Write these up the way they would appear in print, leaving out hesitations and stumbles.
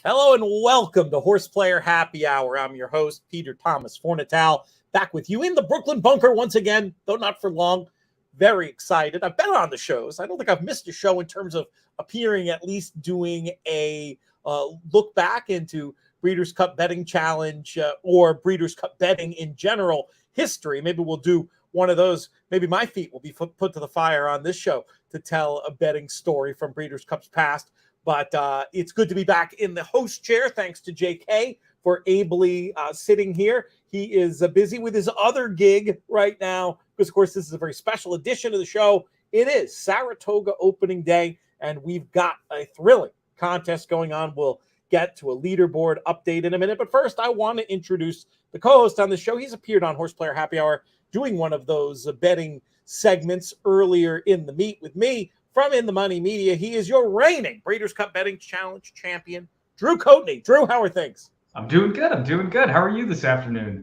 Hello and welcome to Horseplayer Happy Hour. I'm your host, Peter Thomas Fornatal, back with you in the Brooklyn bunker once again, though not for long. Very excited. I've been on the shows. I don't think I've missed a show in terms of appearing, at least doing a look back into Breeders' Cup Betting Challenge or Breeders' Cup betting in general history. Maybe we'll do one of those. Maybe my feet will be put to the fire on this show to tell a betting story from Breeders' Cup's past. But it's good to be back in the host chair. Thanks to JK for ably sitting here. He is busy with his other gig right now because, of course, this is a very special edition of the show. It is Saratoga opening day, and we've got a thrilling contest going on. We'll get to a leaderboard update in a minute. But first, I want to introduce the co-host on the show. He's appeared on Horseplayer Happy Hour doing one of those betting segments earlier in the meet with me. From In the Money Media, he is your reigning Breeders' Cup Betting Challenge champion, Drew Coatney. Drew, how are things? I'm doing good. How are you this afternoon?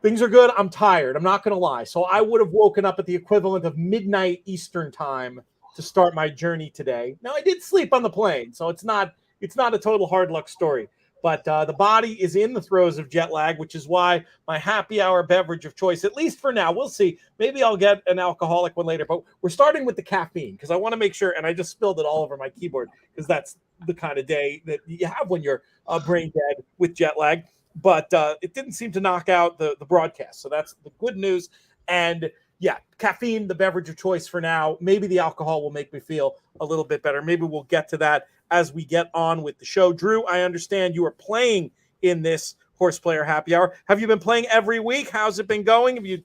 Things are good. I'm tired. I'm not going to lie. So I would have woken up at the equivalent of midnight Eastern time to start my journey today. Now, I did sleep on the plane, so it's not a total hard luck story. But the body is in the throes of jet lag, which is why my happy hour beverage of choice, at least for now, we'll see. Maybe I'll get an alcoholic one later. But we're starting with the caffeine because I want to make sure, and I just spilled it all over my keyboard because that's the kind of day that you have when you're brain dead with jet lag. But it didn't seem to knock out the broadcast. So that's the good news. And yeah, caffeine, the beverage of choice for now. Maybe the alcohol will make me feel a little bit better. Maybe we'll get to that as we get on with the show. Drew, I understand you are playing in this Horseplayer Happy Hour. Have you been playing every week? How's it been going? Have you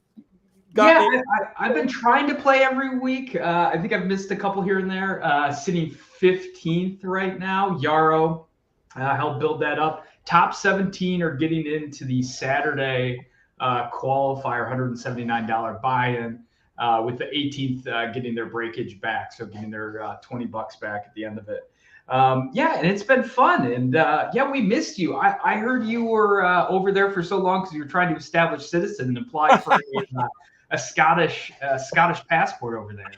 I've been trying to play every week. I think I've missed a couple here and there. Sitting 15th right now. Yarrow helped build that up. Top 17 are getting into the Saturday qualifier, $179 buy-in, with the 18th getting their breakage back, so getting their $20 back at the end of it. And it's been fun. And we missed you. I heard you were over there for so long because you were trying to establish citizen and apply for a Scottish passport over there.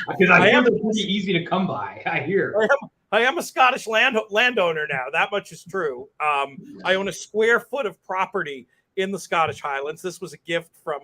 Because I hear they're pretty easy to come by. I hear. I am a Scottish landowner now. That much is true. I own a square foot of property in the Scottish Highlands. This was a gift from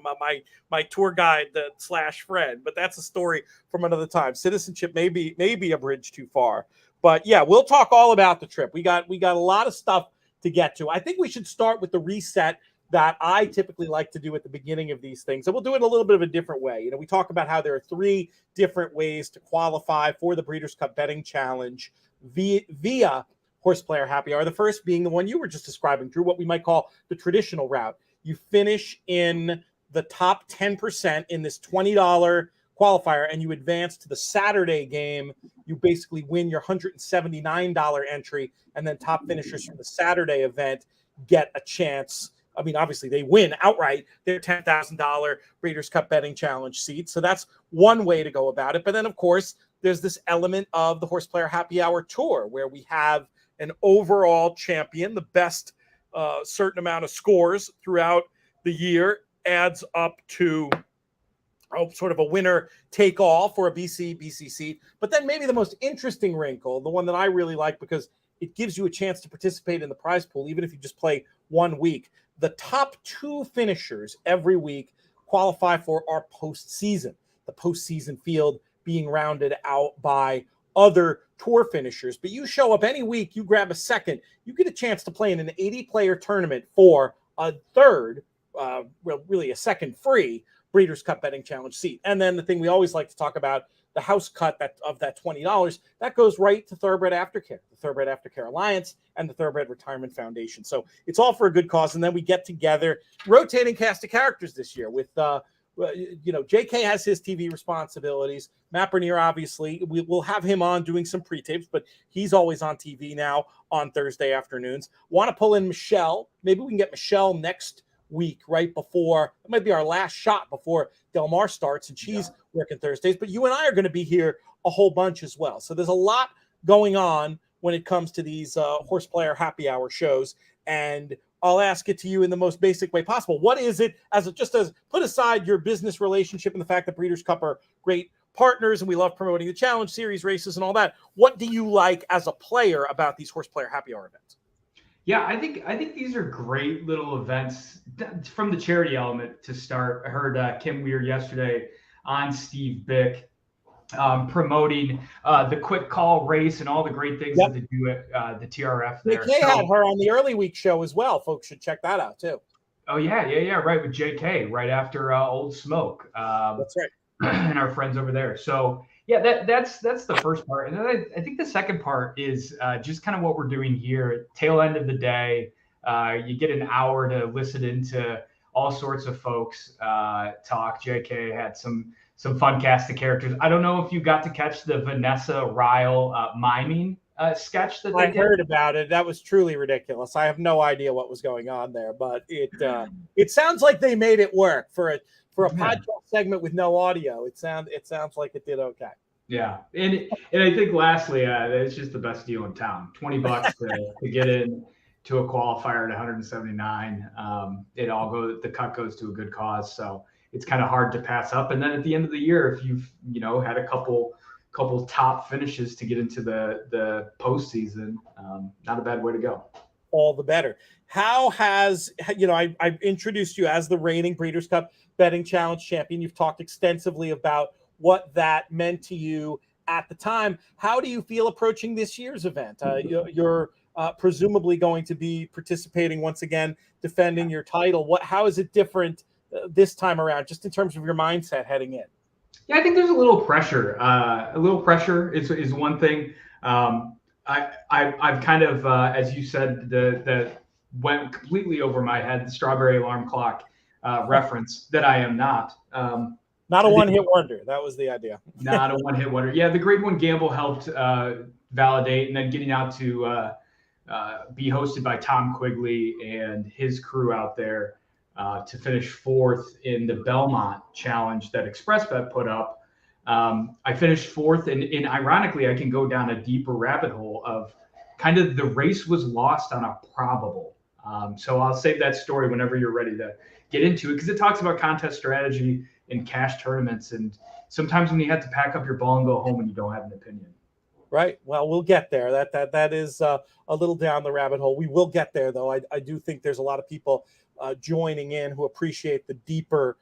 my tour guide / friend, but that's a story from another time. Citizenship may be a bridge too far, but yeah, we'll talk all about the trip. We got a lot of stuff to get to. I think we should start with the reset that I typically like to do at the beginning of these things, and we'll do it in a little bit of a different way. We talk about how there are 3 different ways to qualify for the Breeders' Cup Betting Challenge via Horseplayer Happy Hour. The first being the one you were just describing, Drew, what we might call the traditional route. You finish in the top 10% in this $20 qualifier and you advance to the Saturday game. You basically win your $179 entry, and then top finishers from the Saturday event get a chance. I mean, obviously they win outright their $10,000 Breeders' Cup Betting Challenge seat. So that's one way to go about it. But then, of course, there's this element of the Horseplayer Happy Hour Tour where we have an overall champion. The best certain amount of scores throughout the year adds up to sort of a winner take all for a BC seat. But then maybe the most interesting wrinkle, the one that I really like because it gives you a chance to participate in the prize pool, even if you just play 1 week. The top 2 finishers every week qualify for our postseason. The postseason field being rounded out by other tour finishers. But you show up any week, you grab a second, you get a chance to play in an 80-player tournament for a third, really a second free Breeders' Cup Betting Challenge seat. And then the thing we always like to talk about, the house cut of that $20, that goes right to Thoroughbred Aftercare, the Thoroughbred Aftercare Alliance, and the Thoroughbred Retirement Foundation. So it's all for a good cause. And then we get together, rotating cast of characters this year with JK has his TV responsibilities. Matt Bernier, obviously, we'll have him on doing some pre-tapes, but he's always on TV now on Thursday afternoons. Want to pull in Michelle. Maybe we can get Michelle next week, right before, it might be our last shot before Del Mar starts, and she's working Thursdays. But you and I are going to be here a whole bunch as well. So there's a lot going on when it comes to these Horseplayer Happy Hour shows. And I'll ask it to you in the most basic way possible. What is it, as put aside your business relationship and the fact that Breeders' Cup are great partners and we love promoting the Challenge Series races and all that. What do you like as a player about these Horseplayer Happy Hour events? Yeah, I think these are great little events from the charity element to start. I heard Kim Weir yesterday on Steve Bick promoting the quick call race and all the great things that they do at the TRF there. JK had her on the early week show as well. Folks should check that out too. Oh yeah, right, with JK right after Old Smoke. That's right. And our friends over there. So yeah, that's the first part. And then I think the second part is just kind of what we're doing here. Tail end of the day, you get an hour to listen into all sorts of folks talk. JK had some fun cast of characters. I don't know if you got to catch the Vanessa Ryle miming sketch that they did. I heard about it. That was truly ridiculous. I have no idea what was going on there, but it sounds like they made it work for a podcast segment with no audio. It sounds like it did okay. Yeah, and I think lastly, it's just the best deal in town. $20 to get in to a qualifier at 179. The cut goes to a good cause, so it's kind of hard to pass up. And then at the end of the year, if you've had a couple top finishes to get into the postseason, not a bad way to go. All the better. How has I've introduced you as the reigning Breeders' Cup Betting Challenge champion. You've talked extensively about what that meant to you at the time. How do you feel approaching this year's event? You're presumably going to be participating once again, defending your title. How is it different this time around, just in terms of your mindset heading in? Yeah, I think there's a little pressure. A little pressure is one thing. I've kind of, as you said, that went completely over my head, the strawberry alarm clock reference that I am not. Not a one-hit wonder. That was the idea. Not a one-hit wonder. Yeah, the Grade 1 Gamble helped validate, and then getting out to be hosted by Tom Quigley and his crew out there to finish fourth in the Belmont Challenge that ExpressBet put up. I finished fourth, and ironically, I can go down a deeper rabbit hole of kind of the race was lost on a probable. So I'll save that story whenever you're ready to get into it, because it talks about contest strategy and cash tournaments, and sometimes when you have to pack up your ball and go home and you don't have an opinion. Right. Well, we'll get there. That is a little down the rabbit hole. We will get there, though. I do think there's a lot of people joining in who appreciate the deeper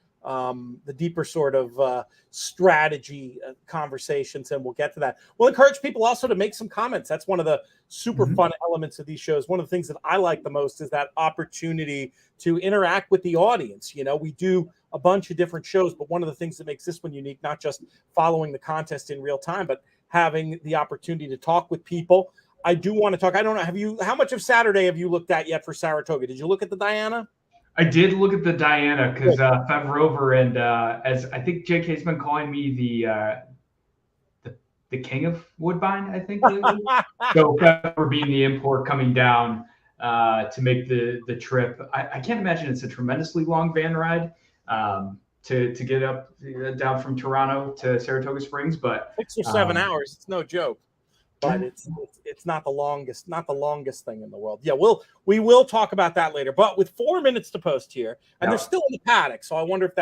sort of strategy conversations, and we'll get to that. We'll encourage people also to make some comments. That's one of the super fun elements of these shows. One of the things that I like the most is that opportunity to interact with the audience. We do a bunch of different shows, but one of the things that makes this one unique, not just following the contest in real time, but having the opportunity to talk with people. I do want to talk. I don't know. How much of Saturday have you looked at yet for Saratoga? Did you look at the Diana? I did look at the Diana because Fev Rover and as I think JK's been calling me the king of Woodbine, I think. So Fev Rover being the import coming down to make the trip. I can't imagine it's a tremendously long van ride to get up down from Toronto to Saratoga Springs, but 6 or 7 hours. It's no joke. But it's not the longest thing in the world. Yeah, we will talk about that later. But with 4 minutes to post here, and they're still in the paddock, so I wonder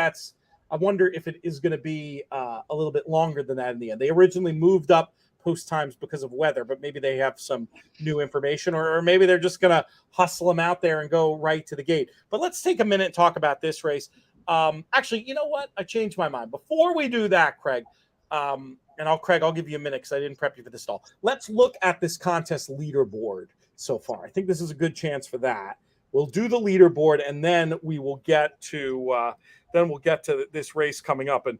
if it is going to be a little bit longer than that in the end. They originally moved up post times because of weather, but maybe they have some new information, or maybe they're just going to hustle them out there and go right to the gate. But let's take a minute and talk about this race. Actually, you know what? I changed my mind. Before we do that, Craig. Craig, I'll give you a minute because I didn't prep you for this at all. Let's look at this contest leaderboard so far. I think this is a good chance for that. We'll do the leaderboard, and then we will get to this race coming up. And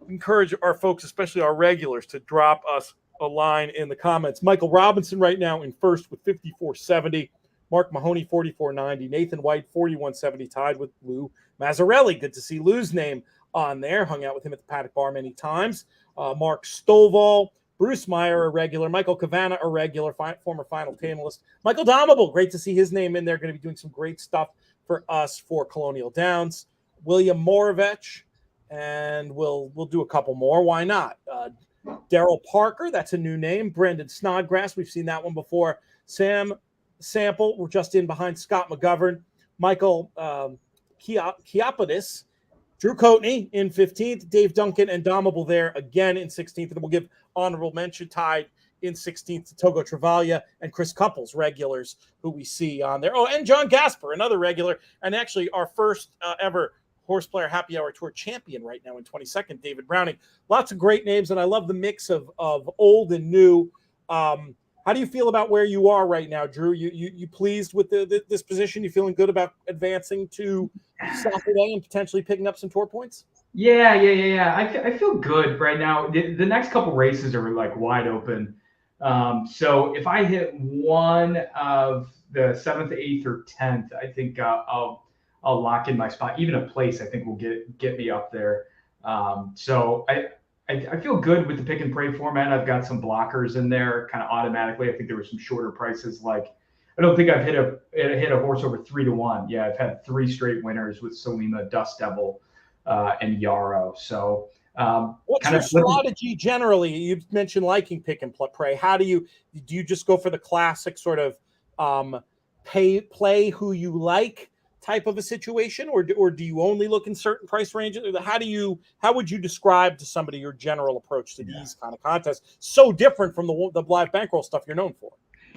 encourage our folks, especially our regulars, to drop us a line in the comments. Michael Robinson right now in first with 54.70. Mark Mahoney 44.90. Nathan White 41.70, tied with Lou Mazzarelli. Good to see Lou's name on there. Hung out with him at the paddock bar many times. Mark Stovall, Bruce Meyer, a regular. Michael Cavana, a regular, former final panelist. Michael Domable, great to see his name in there. Going to be doing some great stuff for us for Colonial Downs. William Moravec, and we'll do a couple more. Why not? Daryl Parker, that's a new name. Brendan Snodgrass, we've seen that one before. Sam Sample, we're just in behind Scott McGovern. Michael Chiapidis. Drew Coatney in 15th, Dave Duncan and Domable there again in 16th, and we'll give honorable mention tied in 16th to Togo Travaglia and Chris Couples, regulars who we see on there. Oh, and John Gasper, another regular, and actually our first ever Horseplayer Happy Hour Tour champion right now in 22nd, David Browning. Lots of great names, and I love the mix of old and new. How do you feel about where you are right now, Drew? You pleased with this position? You feeling good about advancing to Saturday and potentially picking up some tour points? Yeah. I feel good right now. The next couple races are like wide open. So if I hit one of the 7th, 8th, or 10th, I think I'll lock in my spot. Even a place, I think, will get me up there. So I feel good with the pick and pray format. I've got some blockers in there kind of automatically. I think there were some shorter prices. Like, I don't think I've hit a horse over 3-1. Yeah, I've had 3 straight winners with Selima, Dust Devil, and Yarrow. So what's your strategy generally? You mentioned liking pick and pray. How do you just go for the classic sort of play who you like type of a situation, or do you only look in certain price ranges? How would you describe to somebody your general approach to these kind of contests? So different from the live bankroll stuff you're known for.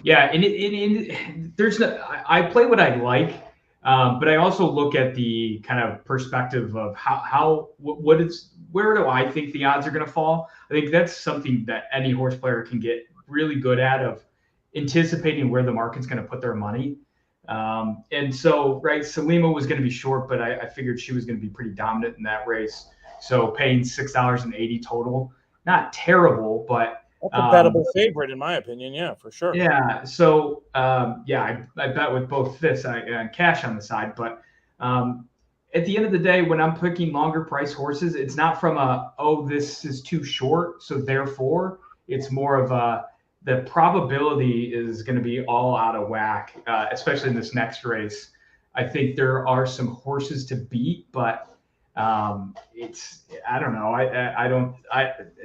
Yeah, and there's I play what I like, but I also look at the kind of perspective of where do I think the odds are going to fall. I think that's something that any horse player can get really good at, of anticipating where the market's going to put their money. And so, right, Selima was going to be short, but I figured she was going to be pretty dominant in that race. So paying $6.80 total, not terrible, but that's a bettable favorite in my opinion. Yeah, for sure. Yeah. So I bet with both fists and cash on the side. But at the end of the day, when I'm picking longer price horses, it's not from this is too short, so therefore it's more of the probability is going to be all out of whack, especially in this next race. I think there are some horses to beat, but I don't know.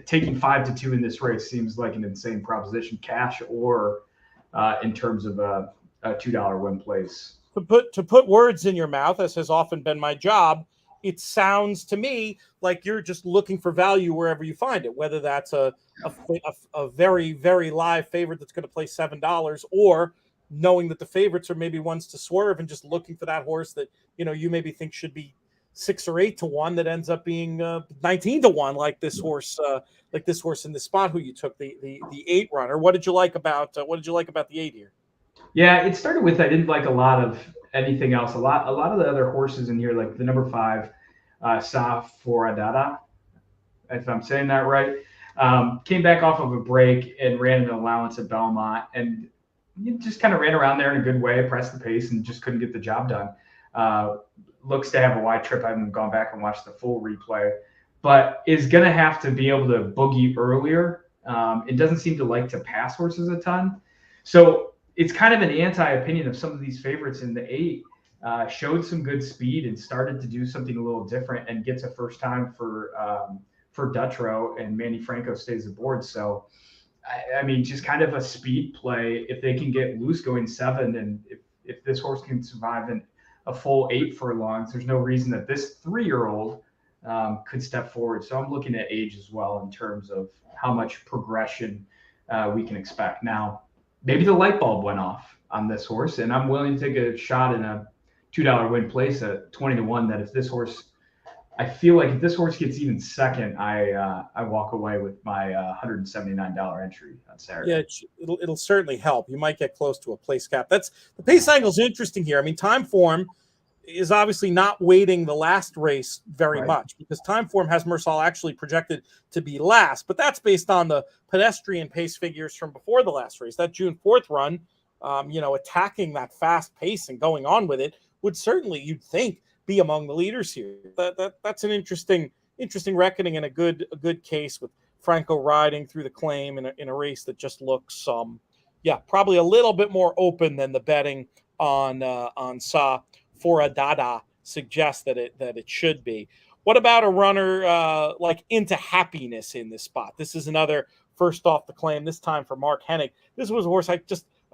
Taking 5-2 in this race seems like an insane proposition, cash or in terms of a $2 win place. To put words in your mouth, as has often been my job, it sounds to me like you're just looking for value wherever you find it, whether that's a very, very live favorite that's going to play $7, or knowing that the favorites are maybe ones to swerve and just looking for that horse that, you maybe think should be 6 or 8 to 1 that ends up being 19 to 1, like this horse in this spot who you took, the 8 runner. What did you like about the 8 here? Yeah, it started with I didn't like a lot of anything else. A lot of the other horses in here, like the number 5, Saforadada, if I'm saying that right, came back off of a break and ran an allowance at Belmont, and you just kind of ran around there in a good way, pressed the pace, and just couldn't get the job done. Looks to have a wide trip. I haven't gone back and watched the full replay, but is going to have to be able to boogie earlier. It doesn't seem to like to pass horses a ton. So it's kind of an anti-opinion of some of these favorites in the 8. Showed some good speed and started to do something a little different and gets a first time for Dutrow, and Manny Franco stays aboard. So, I mean, just kind of a speed play. If they can get loose going 7, and if this horse can survive a full 8 furlongs, there's no reason that this 3-year-old could step forward. So I'm looking at age as well in terms of how much progression we can expect. Now, maybe the light bulb went off on this horse, and I'm willing to take a shot in a $2 win place at 20 to 1. That I feel like if this horse gets even second, I walk away with my $179 entry on Saturday. Yeah, it'll certainly help. You might get close to a place cap. The pace angle is interesting here. I mean, time form is obviously not weighting the last race very much, because time form has Mersal actually projected to be last, but that's based on the pedestrian pace figures from before the last race. That June 4th run, attacking that fast pace and going on with it would certainly, you'd think, be among the leaders here. That's an interesting reckoning, and a good case with Franco riding through the claim in a race that just looks probably a little bit more open than the betting on Sa Foradada suggests that it should be. What about a runner like Into Happiness in this spot? This is another first off the claim, this time for Mark Hennig. This was a horse I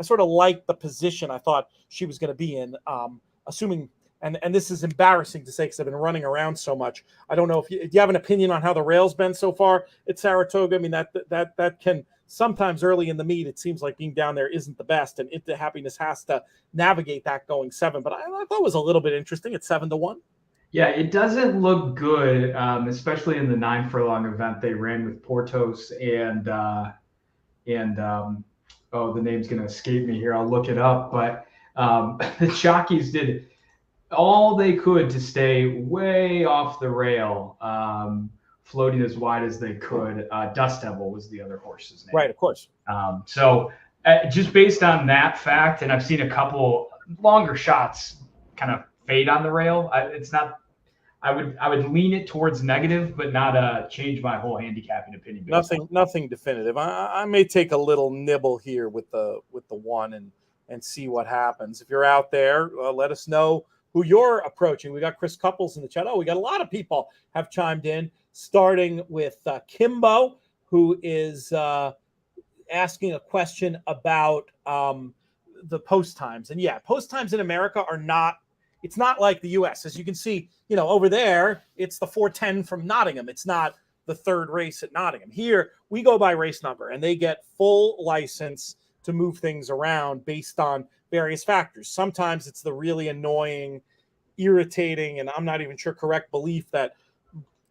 sort of liked the position I thought she was going to be in, assuming and this is embarrassing to say because I've been running around so much. I don't know if do you have an opinion on how the rail's been so far at Saratoga? I mean, that can sometimes early in the meet, it seems like being down there isn't the best, and Into Happiness has to navigate that going 7. But I thought it was a little bit interesting at 7-1. Yeah, it doesn't look good, especially in the 9 furlong event they ran with Portos and oh, the name's going to escape me here. I'll look it up. But the jockeys did all they could to stay way off the rail, floating as wide as they could. Dust Devil was the other horse's name. Right, of course. So just based on that fact, and I've seen a couple longer shots kind of fade on the rail. It's not. I would lean it towards negative, but not change my whole handicapping opinion. Nothing definitive. I may take a little nibble here with the 1 and see what happens. If you're out there, let us know who you're approaching. We got Chris Couples in the chat. Oh, we got a lot of people have chimed in, starting with Kimbo, who is asking a question about the post times. And yeah, post times in America are not. It's not like the U.S. As you can see, over there, it's the 410 from Nottingham. It's not the 3rd race at Nottingham. Here, we go by race number, and they get full license to move things around based on various factors. Sometimes it's the really annoying, irritating, and I'm not even sure correct belief that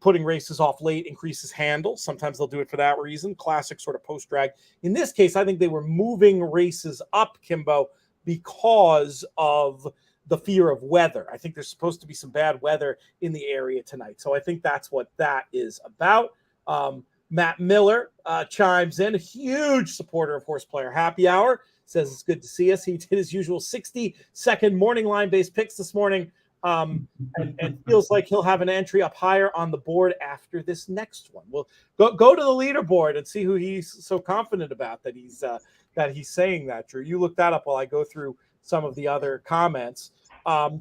putting races off late increases handle. Sometimes they'll do it for that reason. Classic sort of post-drag. In this case, I think they were moving races up, Kimbo, because of the fear of weather. I think there's supposed to be some bad weather in the area tonight. So I think that's what that is about. Matt Miller chimes in, a huge supporter of Horseplayer Happy Hour, says it's good to see us. He did his usual 60-second morning line-based picks this morning, and feels like he'll have an entry up higher on the board after this next one. We'll go to the leaderboard and see who he's so confident about that he's saying that, Drew. You look that up while I go through some of the other comments.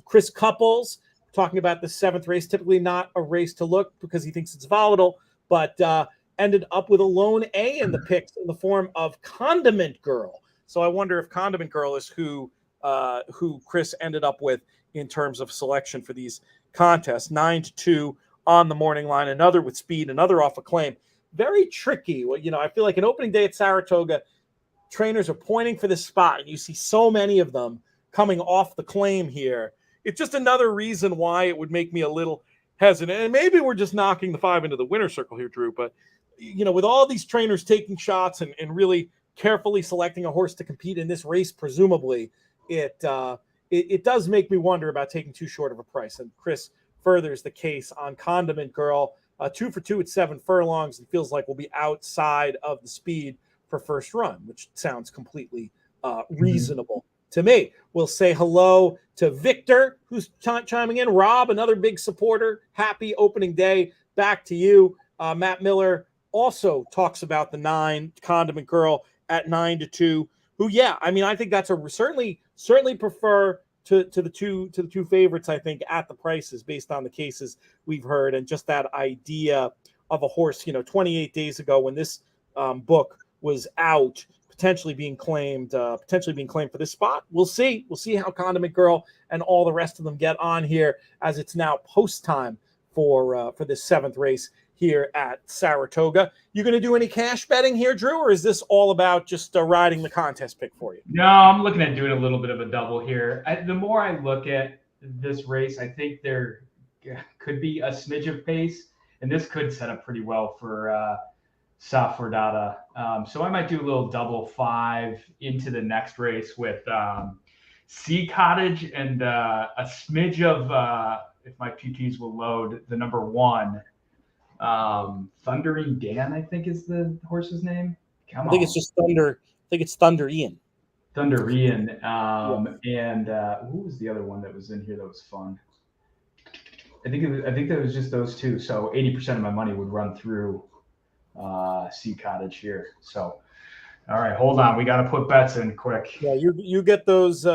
Chris Couples talking about the 7th race, typically not a race to look because he thinks it's volatile, but ended up with a lone A in the picks in the form of Condiment Girl. So I wonder if Condiment Girl is who Chris ended up with in terms of selection for these contests. 9-2 on the morning line, another with speed, another off a claim. Very tricky. Well, I feel like an opening day at Saratoga, trainers are pointing for this spot, and you see so many of them coming off the claim here. It's just another reason why it would make me a little hesitant. And maybe we're just knocking the 5 into the winner's circle here, Drew. But, with all these trainers taking shots and really carefully selecting a horse to compete in this race, presumably, it does make me wonder about taking too short of a price. And Chris furthers the case on Condiment Girl, 2 for 2 at 7 furlongs, and feels like we'll be outside of the speed for first run, which sounds completely reasonable to me. We'll say hello to Victor, who's chiming in. Rob, another big supporter. Happy opening day. Back to you. Matt Miller also talks about the 9 Condiment Girl at 9-2. Who, I think that's certainly prefer to the two favorites. I think at the prices based on the cases we've heard and just that idea of a horse. 28 days ago when this book was out, potentially being claimed for this spot. We'll see how Condiment Girl and all the rest of them get on here as it's now post time for this 7th race here at Saratoga. You going to do any cash betting here, Drew, or is this all about just riding the contest pick for you? No, I'm looking at doing a little bit of a double here. The more I look at this race, I think there could be a smidge of pace, and this could set up pretty well for Safordata. So I might do a little double 5 into the next race with Sea Cottage and a smidge of, if my PTs will load, the number 1. Thundering Dan, I think is the horse's name. I think it's just Thunder. I think it's Thunder Ian. Thunder Ian. And who was the other one that was in here that was fun? I think that was just those 2. So 80% of my money would run through Sea Cottage here. So all right, hold on. We got to put bets in quick. Yeah, you get those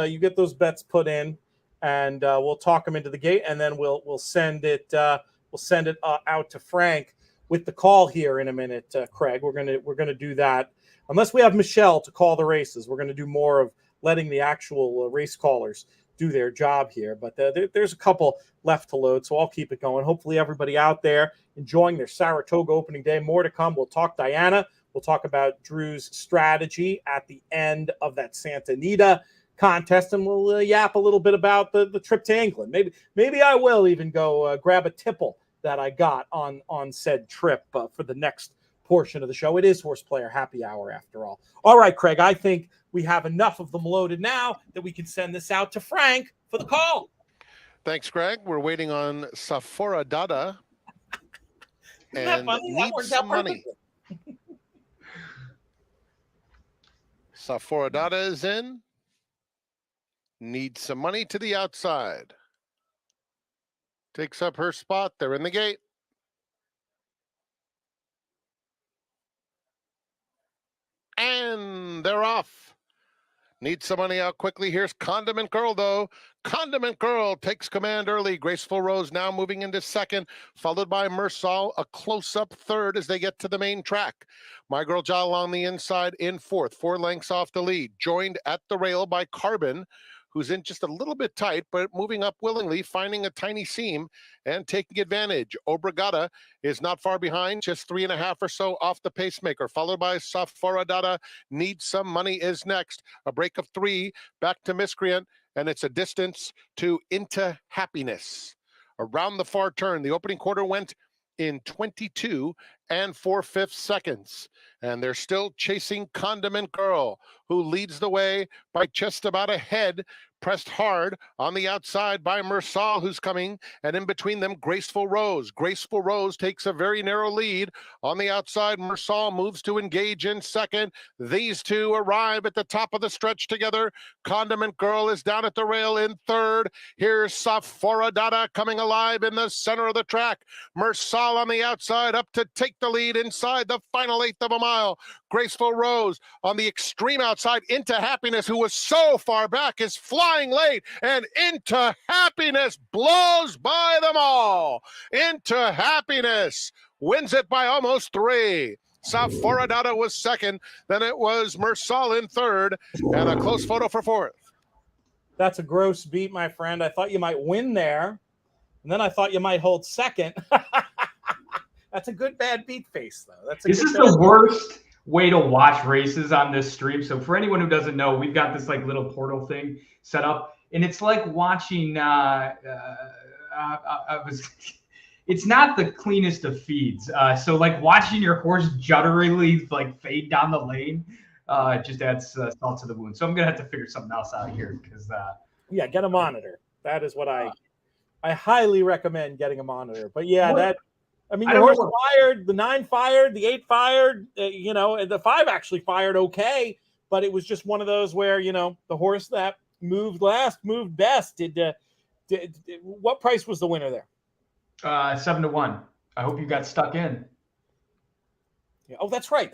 bets put in, and we'll talk them into the gate, and then we'll send it out to Frank with the call here in a minute. Craig, we're gonna do that unless we have Michelle to call the races. We're gonna do more of letting the actual race callers do their job here. But there's a couple left to load, so I'll keep it going. Hopefully everybody out there enjoying their Saratoga opening day. More to come. We'll talk Diana. We'll talk about Drew's strategy at the end of that Santa Anita contest, and we'll yap a little bit about the trip to England. Maybe I will even go grab a tipple that I got on said trip for the next portion of the show. It is Horseplayer Happy Hour after all. All right, Craig, I think we have enough of them loaded now that we can send this out to Frank for the call. Thanks, Greg. We're waiting on Safora Dada. And needs some money. Safora Dada is in. Needs some money to the outside. Takes up her spot. They're in the gate. And they're off. Needs some money out quickly. Here's Condiment Girl, though. Condiment Girl takes command early. Graceful Rose now moving into second, followed by Mersal, a close-up third as they get to the main track. My Girl Jal on the inside in fourth, 4 lengths off the lead. Joined at the rail by Carbon, who's in just a little bit tight, but moving up willingly, finding a tiny seam and taking advantage. Obrigada is not far behind, just 3.5 or so off the pacemaker, followed by Safora Dada. Needs some money is next. A break of 3, back to Miscreant, and it's a distance to Into Happiness. Around the far turn, the opening quarter went in 22 4/5 seconds. And they're still chasing Condiment Girl, who leads the way by just about a head, pressed hard on the outside by Mersal, who's coming, and in between them, Graceful Rose. Graceful Rose takes a very narrow lead on the outside. Mersal moves to engage in second. These two arrive at the top of the stretch together. Condiment Girl is down at the rail in third. Here's Safora Dada coming alive in the center of the track. Mersal on the outside up to take the lead inside the final 1/8 of a mile. Graceful Rose on the extreme outside. Into Happiness, who was so far back, is flying late, and Into Happiness blows by them all. Into Happiness wins it by almost 3. Safora Dada was second, then it was Mersal in third, and a close photo for fourth. That's a gross beat, my friend. I thought you might win there, and then I thought you might hold second. That's a good bad beat face, though. This is the worst way to watch races on this stream. So for anyone who doesn't know, we've got this like little portal thing set up, and it's like watching. It's not the cleanest of feeds. So like watching your horse judderily like fade down the lane just adds salt to the wound. So I'm gonna have to figure something else out here because yeah, get a monitor. That is what I highly recommend getting a monitor. But yeah, that. I mean, the horse fired, the 9 fired, the 8 fired, and the 5 actually fired okay, but it was just one of those where, the horse that moved last moved best. What price was the winner there? 7-1. I hope you got stuck in. Yeah. Oh, that's right.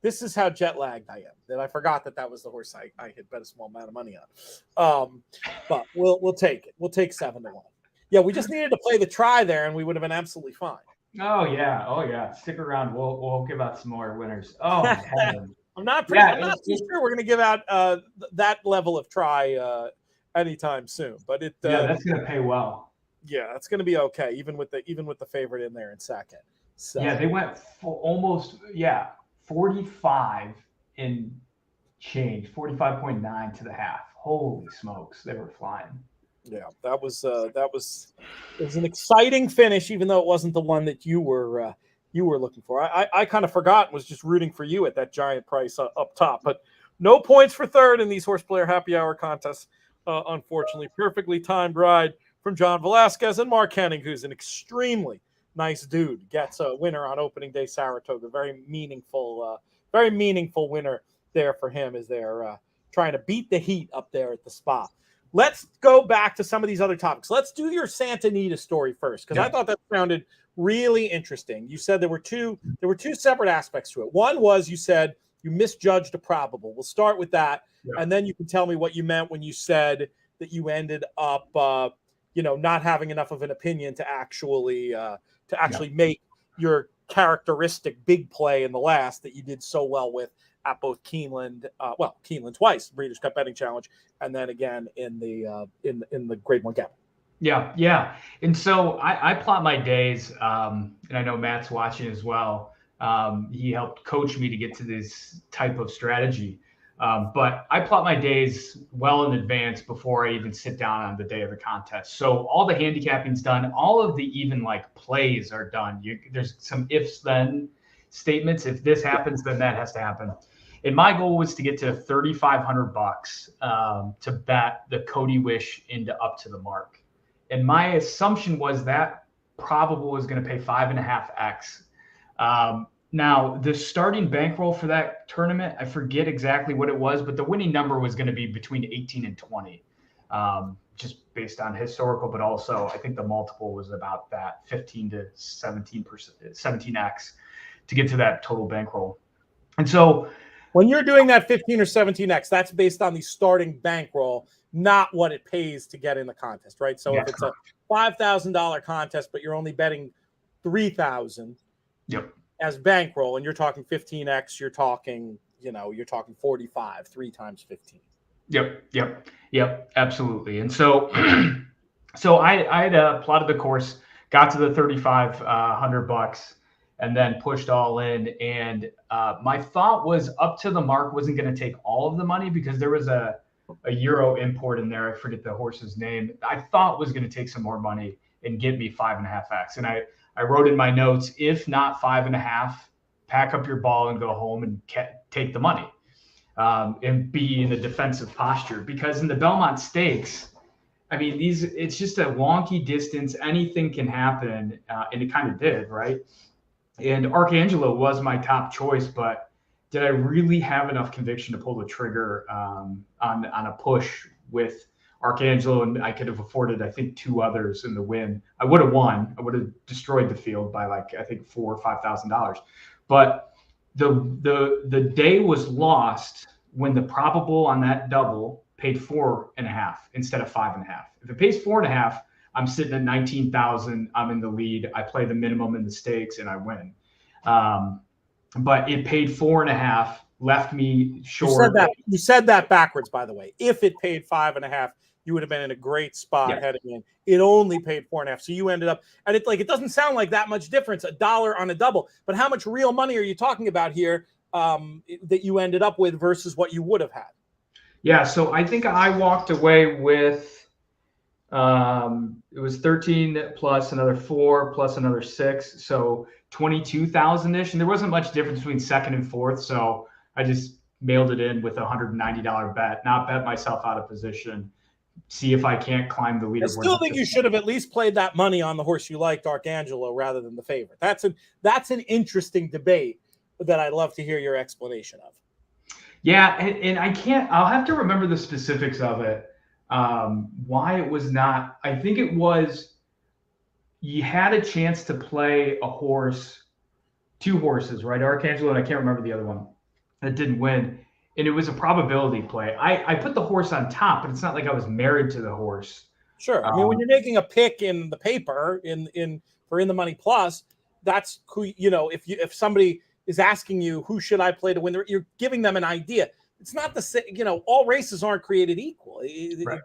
This is how jet lagged I am, that I forgot that was the horse I had bet a small amount of money on. But we'll take it. We'll take 7-1. Yeah, we just needed to play the try there, and we would have been absolutely fine. Oh yeah. Stick around. We'll give out some more winners. Oh, heaven. I'm not too sure we're going to give out that level of try anytime soon. But that's going to pay well. Yeah, it's going to be okay, even with the favorite in there in second. So yeah, they went almost 45 in change, 45.9 to the half. Holy smokes, they were flying. Yeah, it was an exciting finish, even though it wasn't the one that you were looking for. I kind of forgot and was just rooting for you at that giant price up top. But no points for third in these Horseplayer Happy Hour contests, unfortunately. Perfectly timed ride from John Velasquez, and Mark Henning, who's an extremely nice dude, gets a winner on opening day Saratoga. Very meaningful winner there for him as they're trying to beat the heat up there at the spot. Let's go back to some of these other topics. Let's do your Santa Anita story first, because I thought that sounded really interesting. You said there were two separate aspects to it. One was you said you misjudged a probable. We'll start with that, and then you can tell me what you meant when you said that you ended up, not having enough of an opinion to actually make your characteristic big play in the last that you did so well with at both Keeneland, Keeneland twice, Breeders' Cup Betting Challenge, and then again in the Grade 1 Gap. Yeah. And so I plot my days, and I know Matt's watching as well. He helped coach me to get to this type of strategy. But I plot my days well in advance before I even sit down on the day of the contest. So all the handicapping's done. All of the even like plays are done. There's some ifs then statements. If this happens, then that has to happen. And my goal was to get to $3,500 to bet the Cody Wish into Up to the Mark. And my assumption was that probable was going to pay 5.5x. Now, the starting bankroll for that tournament, I forget exactly what it was, but the winning number was going to be between 18 and 20, just based on historical, but also I think the multiple was about that 15 to 17x to get to that total bankroll. And so when you're doing that 15 or 17x, that's based on the starting bankroll, not what it pays to get in the contest, right? So if it's a $5,000 contest, but you're only betting $3,000 as bankroll, and you're talking 15x, you're talking 45, 3 times 15. Yep, absolutely. And so, I plotted the course, got to the $3,500, and then pushed all in. And my thought was Up to the Mark wasn't going to take all of the money because there was a Euro import in there. I forget the horse's name. I thought was going to take some more money and get me 5.5x. And I wrote in my notes, if not 5.5, pack up your ball and go home and take the money and be in a defensive posture. Because in the Belmont Stakes, I mean, it's just a wonky distance. Anything can happen, and it kind of did, right? And Arcangelo was my top choice, but did I really have enough conviction to pull the trigger on a push with Arcangelo? And I could have afforded, I think, 2 others in the win. I would have won. I would have destroyed the field by I think $4,000 or $5,000. But the day was lost when the probable on that double paid 4.5 instead of 5.5. If it pays 4.5, I'm sitting at 19,000. I'm in the lead. I play the minimum in the stakes and I win. But it paid 4.5, left me short. You said that backwards, by the way. If it paid 5.5, you would have been in a great spot heading in. It only paid 4.5, so you ended up, and it doesn't sound like that much difference, $1 on a double. But how much real money are you talking about here that you ended up with versus what you would have had? Yeah, so I think I walked away with it was 13 plus another 4 plus another 6, so 22,000-ish, and there wasn't much difference between second and fourth, so I just mailed it in with a $190 bet, not bet myself out of position, see if I can't climb the leaderboard. I still think you should have at least played that money on the horse you liked, Arcangelo, rather than the favorite. That's an interesting debate that I'd love to hear your explanation of. Yeah, and I'll have to remember the specifics of it. Why it was not, I think it was, you had a chance to play a horse, 2 horses, right? Arcangelo, and I can't remember the other one that didn't win. And it was a probability play. I put the horse on top, but it's not like I was married to the horse. Sure. I mean, when you're making a pick in the paper for In the Money Plus, that's who, if somebody is asking you, who should I play to win, you're giving them an idea. It's not the same, all races aren't created equal. Right.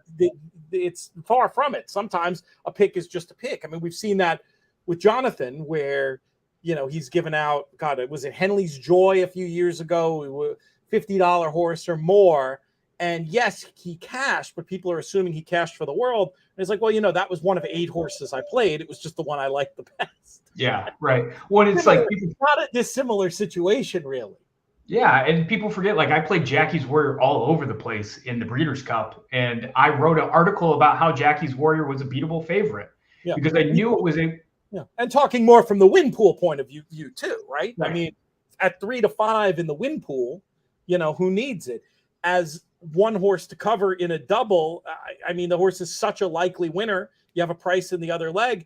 It's far from it. Sometimes a pick is just a pick. I mean, we've seen that with Jonathan where, he's given out, was it Henley's Joy a few years ago, $50 horse or more. And yes, he cashed, but people are assuming he cashed for the world. And it's like, well, that was one of 8 horses I played. It was just the one I liked the best. Yeah, right. Well, it's like it's not a dissimilar situation, really. Yeah, and people forget, I played Jackie's Warrior all over the place in the Breeders' Cup, and I wrote an article about how Jackie's Warrior was a beatable favorite because I knew it was a... Yeah, and talking more from the win pool point of view too, right? I mean, at 3 to 5 in the win pool, who needs it? As one horse to cover in a double, I mean, the horse is such a likely winner. You have a price in the other leg.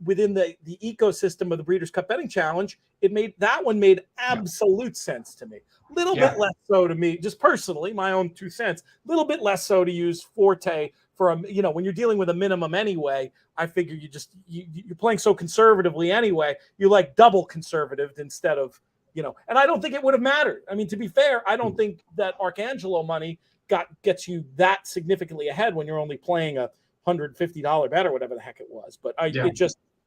Within the ecosystem of the Breeders' Cup Betting Challenge, that one made absolute sense to me. A little bit less so to me, just personally, my own 2 cents. A little bit less so to use Forte for a, when you're dealing with a minimum anyway, I figure you're playing so conservatively anyway, you like double conservative instead of, and I don't think it would have mattered. I mean, to be fair, I don't think that Arcangelo money gets you that significantly ahead when you're only playing a $150 bet or whatever the heck it was. But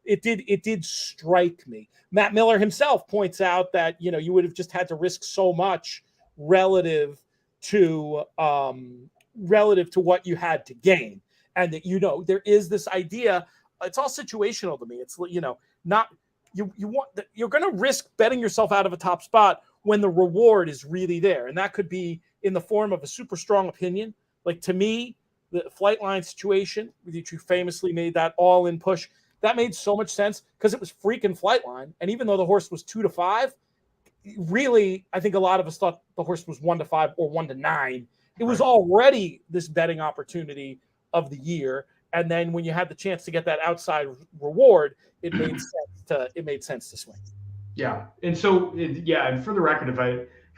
it did strike me. Matt Miller himself points out that, you would have just had to risk so much relative to what you had to gain. And that, there is this idea, it's all situational to me. It's, not, you're going to risk betting yourself out of a top spot when the reward is really there. And that could be in the form of a super strong opinion. Like, to me, the Flightline situation, that you famously made that all-in push, that made so much sense because it was freaking Flightline. And even though the horse was 2-5, really, I think a lot of us thought the horse was 1-5 or 1-9. It was already this betting opportunity of the year. And then when you had the chance to get that outside reward, it made sense to swing. Yeah. And so, and for the record, if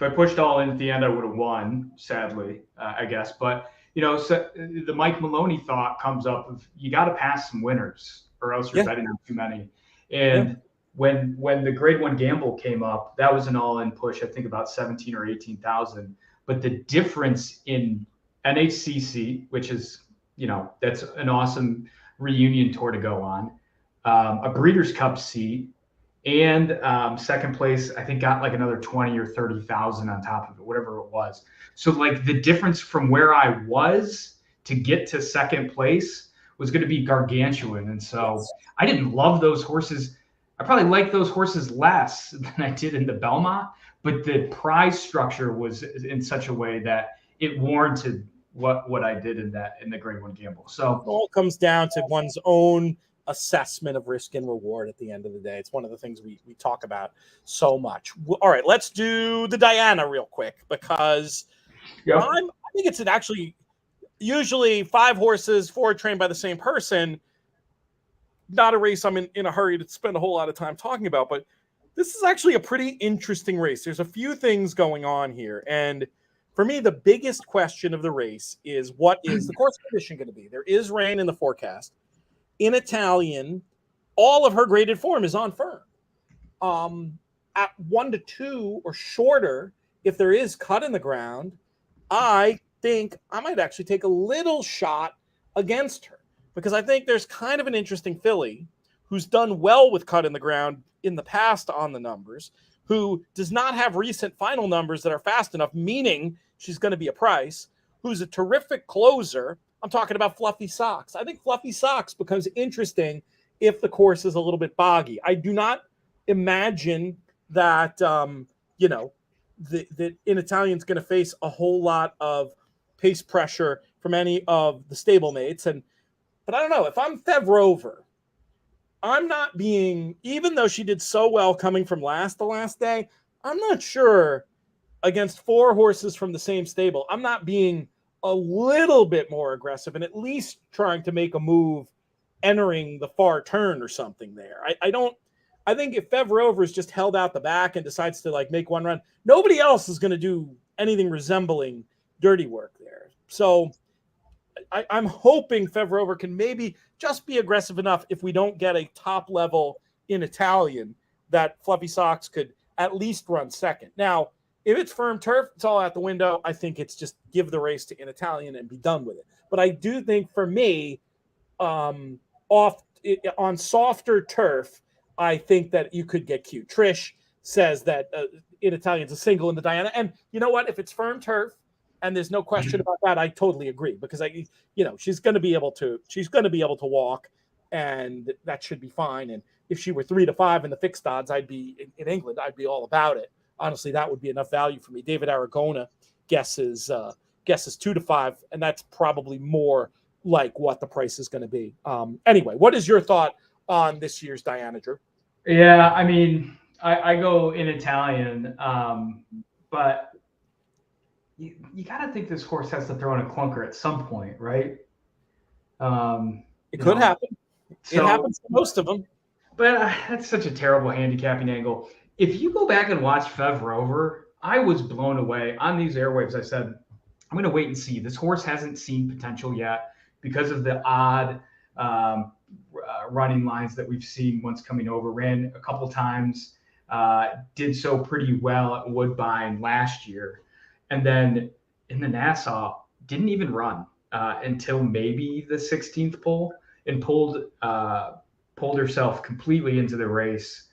I pushed all in at the end, I would have won, sadly, I guess. But, so the Mike Maloney thought comes up of, you got to pass some winners or else you're betting on too many. And when the grade 1 gamble came up, that was an all-in push, I think about 17 or 18,000. But the difference in NHCC, which is, that's an awesome reunion tour to go on, a Breeders' Cup seat, and second place, I think, got like another 20 or 30,000 on top of it, whatever it was. So like the difference from where I was to get to second place was going to be gargantuan. And so I didn't love those horses. I probably liked those horses less than I did in the Belmont, but the prize structure was in such a way that it warranted what I did in the grade 1 gamble. So it all comes down to one's own assessment of risk and reward at the end of the day. It's one of the things we talk about so much. All right, let's do the Diana real quick, because I think it's actually usually 5 horses, 4 trained by the same person. Not a race I'm in a hurry to spend a whole lot of time talking about, but this is actually a pretty interesting race. There's a few things going on here. And for me, the biggest question of the race is, what is the course condition going to be? There is rain in the forecast. In Italian, all of her graded form is on firm. At 1-2 or shorter, if there is cut in the ground, I think I might actually take a little shot against her, because I think there's kind of an interesting filly who's done well with cut in the ground in the past on the numbers, who does not have recent final numbers that are fast enough, meaning she's going to be a price, who's a terrific closer. I'm talking about Fluffy Socks. I think Fluffy Socks becomes interesting if the course is a little bit boggy. I do not imagine that, that in Italian's going to face a whole lot of pace pressure from any of the stablemates. But I don't know. If I'm Fev Rover, I'm not being, even though she did so well coming from last the last day, I'm not sure against 4 horses from the same stable, I'm not being a little bit more aggressive and at least trying to make a move entering the far turn or something there. I think if Fev Rover is just held out the back and decides to like make one run, nobody else is going to do anything resembling dirty work there. So I'm hoping Fev Rover can maybe just be aggressive enough if we don't get a top level in Italian that Fluffy Socks could at least run second. Now, if it's firm turf, it's all out the window. I think it's just give the race to in Italian and be done with it. But I do think for me, on softer turf, I think that you could get cute. Trish says that in Italian's a single in the Diana. And you know what? If it's firm turf, and there's no question about that, I totally agree, because she's going to be able to walk, and that should be fine. And if she were 3-5 in the fixed odds, I'd be in England, I'd be all about it. Honestly, that would be enough value for me. David Aragona guesses 2-5, and that's probably more like what the price is going to be. Anyway, what is your thought on this year's Diana, Drew? Yeah, I mean, I go in Italian, but you got to think this horse has to throw in a clunker at some point, right? It could happen. It happens to most of them. But that's such a terrible handicapping angle. If you go back and watch Fev Rover, I was blown away on these airwaves. I said, I'm going to wait and see. This horse hasn't seen potential yet. because of the odd running lines that we've seen once coming over. Ran a couple times, did so pretty well at Woodbine last year. And then in the Nassau, didn't even run until maybe the 16th pole, and pulled herself completely into the race.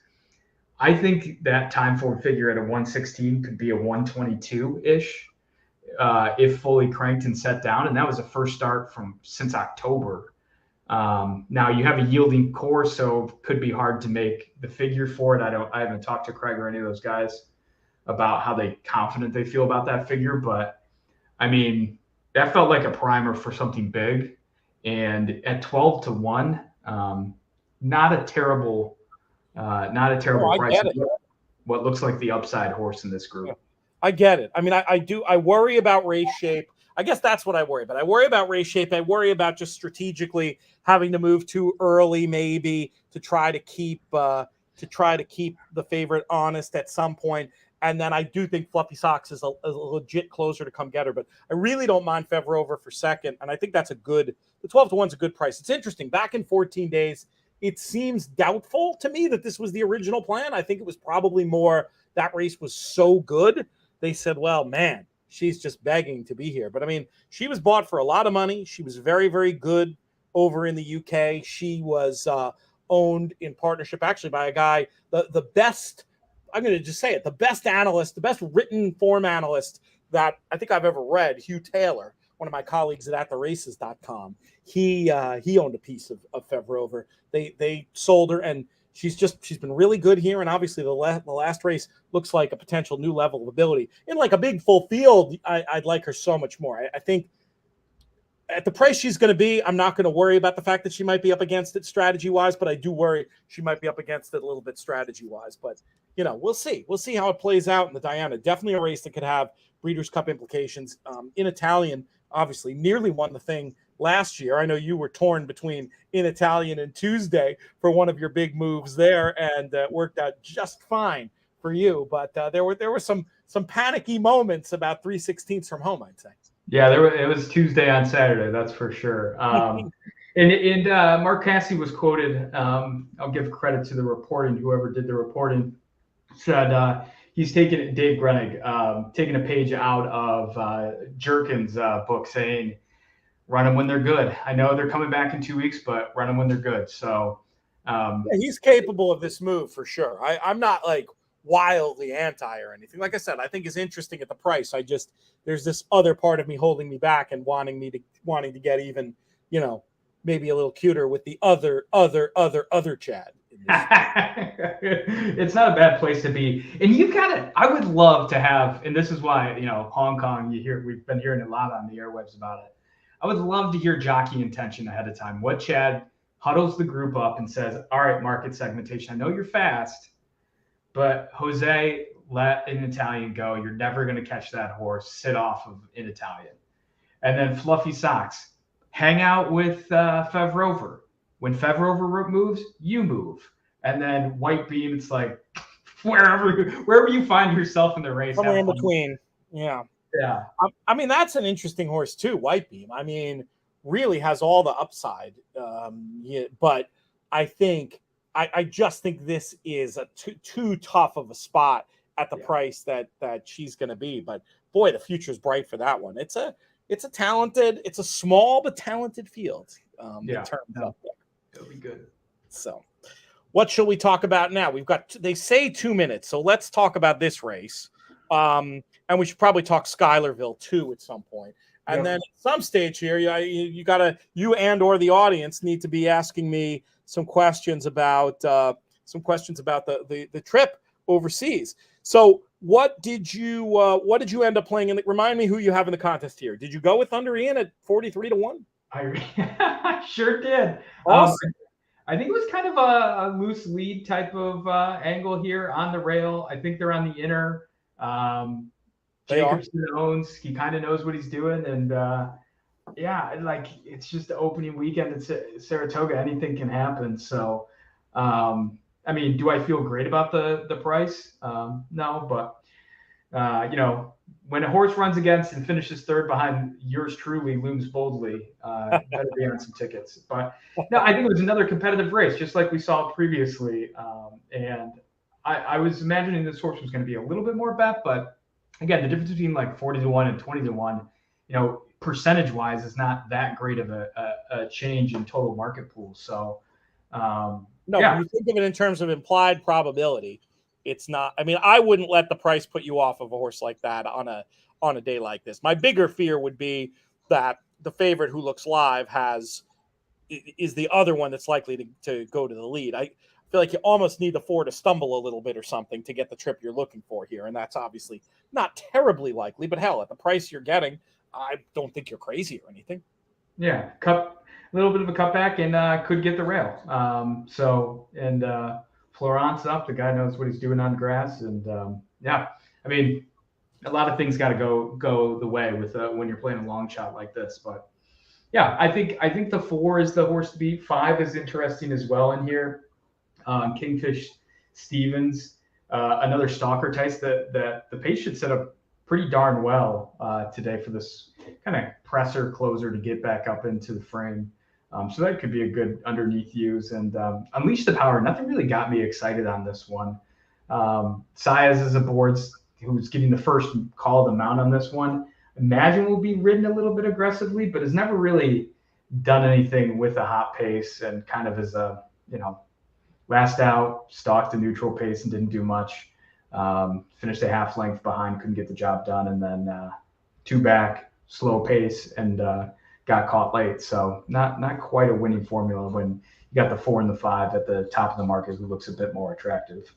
I think that time forward figure at a 116 could be a 122-ish if fully cranked and set down. And that was a first start since October. Now you have a yielding course, so it could be hard to make the figure for it. I haven't talked to Craig or any of those guys about how confident they feel about that figure, but I mean, that felt like a primer for something big. And at 12-1, not a terrible price. What looks like the upside horse in this group. Yeah, I get it. I mean, I worry about race shape. I guess that's what I worry about. I worry about race shape. I worry about just strategically having to move too early, maybe to try to keep the favorite honest at some point. And then I do think Fluffy Socks is a legit closer to come get her, but I really don't mind Fevrover for second. And I think that's the 12-1 is a good price. It's interesting. Back in 14 days, it seems doubtful to me that this was the original plan. I think it was probably more that race was so good. They said, well, man, she's just begging to be here. But I mean, she was bought for a lot of money. She was very, very good over in the UK. She was owned in partnership actually by a guy, the best, I'm going to just say it, the best analyst, the best written form analyst that I think I've ever read, Hugh Taylor, one of my colleagues at atheraces.com. He owned a piece of Fevrover. They sold her, and she's been really good here. And obviously the last race looks like a potential new level of ability. In like a big full field, I'd like her so much more. I think at the price she's going to be, I'm not going to worry about the fact that she might be up against it strategy-wise, but I do worry she might be up against it a little bit strategy-wise. But, we'll see. We'll see how it plays out in the Diana. Definitely a race that could have Breeders' Cup implications. In Italian, obviously, nearly won the thing last year. I know you were torn between In Italian and Tuesday for one of your big moves there, and worked out just fine for you. But there were some panicky moments about 3/16 from home, I'd say. Yeah, it was Tuesday on Saturday, that's for sure. And Mark Cassey was quoted. I'll give credit to the reporting. Whoever did the reporting said he's taken Dave Grenig, taking a page out of Jerkin's book, saying, "Run them when they're good. I know they're coming back in 2 weeks, but run them when they're good." So yeah, he's capable of this move for sure. I'm not like wildly anti or anything. Like I said, I think is interesting at the price. There's this other part of me holding me back and wanting to get even, maybe a little cuter with the other Chad. It's not a bad place to be. And I would love to have, and this is why, Hong Kong, we've been hearing a lot on the airwaves about it. I would love to hear jockey intention ahead of time. What Chad huddles the group up and says, all right, market segmentation, I know you're fast, but Jose, let In Italian go. You're never going to catch that horse. Sit off of In Italian. And then Fluffy Socks, hang out with Fevrover. When Fevrover moves, you move. And then White Beam, it's like wherever you find yourself in the race. Somewhere in between. Yeah. Yeah. I mean, that's an interesting horse too, White Beam. I mean, really has all the upside. But I just think this is a too tough of a spot at the price that she's going to be. But boy, the future's bright for that one. It's a small but talented field. It turns out there. It'll be good. So, what shall we talk about now? They say 2 minutes, so let's talk about this race. And we should probably talk Schuylerville too at some point. And then at some stage here, you and or the audience need to be asking me some questions about the trip overseas. So what did you end up playing? And remind me who you have in the contest here. Did you go with Thunder Ian at 43-1? I sure did. Awesome. I think it was kind of a loose lead type of angle here on the rail. I think they're on the inner. Jacobson owns. He kind of knows what he's doing, and it's just the opening weekend at Saratoga. Anything can happen. So, I mean, do I feel great about the price? No, but when a horse runs against and finishes third behind yours truly, looms boldly, better be on some tickets. But no, I think it was another competitive race, just like we saw previously. And I was imagining this horse was going to be a little bit more bet, but again, the difference between like 40-1 and 20-1, percentage wise is not that great of a change in total market pool. So, no, when you think of it in terms of implied probability, it's not. I mean, I wouldn't let the price put you off of a horse like that on a day like this. My bigger fear would be that the favorite who looks live is the other one that's likely to go to the lead. I feel like you almost need the 4 to stumble a little bit or something to get the trip you're looking for here, and that's obviously not terribly likely. But hell, at the price you're getting, I don't think you're crazy or anything. Yeah, a little bit of a cutback and could get the rail. Florent's up. The guy knows what he's doing on grass, and I mean, a lot of things got to go the way with when you're playing a long shot like this. But yeah, I think the 4 is the horse to beat. 5 is interesting as well in here. Kingfish Stevens, another stalker type that the pace should set up pretty darn well today for this kind of presser closer to get back up into the frame. So that could be a good underneath use. And Unleash the Power, nothing really got me excited on this one. Saez is a board who's getting the first call of the mount on this one. Imagine will be ridden a little bit aggressively, but has never really done anything with a hot pace and kind of as a, last out, stalked a neutral pace and didn't do much. Finished a half length behind, couldn't get the job done, and then 2 back, slow pace, and got caught late. So not quite a winning formula when you got the 4 and the 5 at the top of the market, who looks a bit more attractive.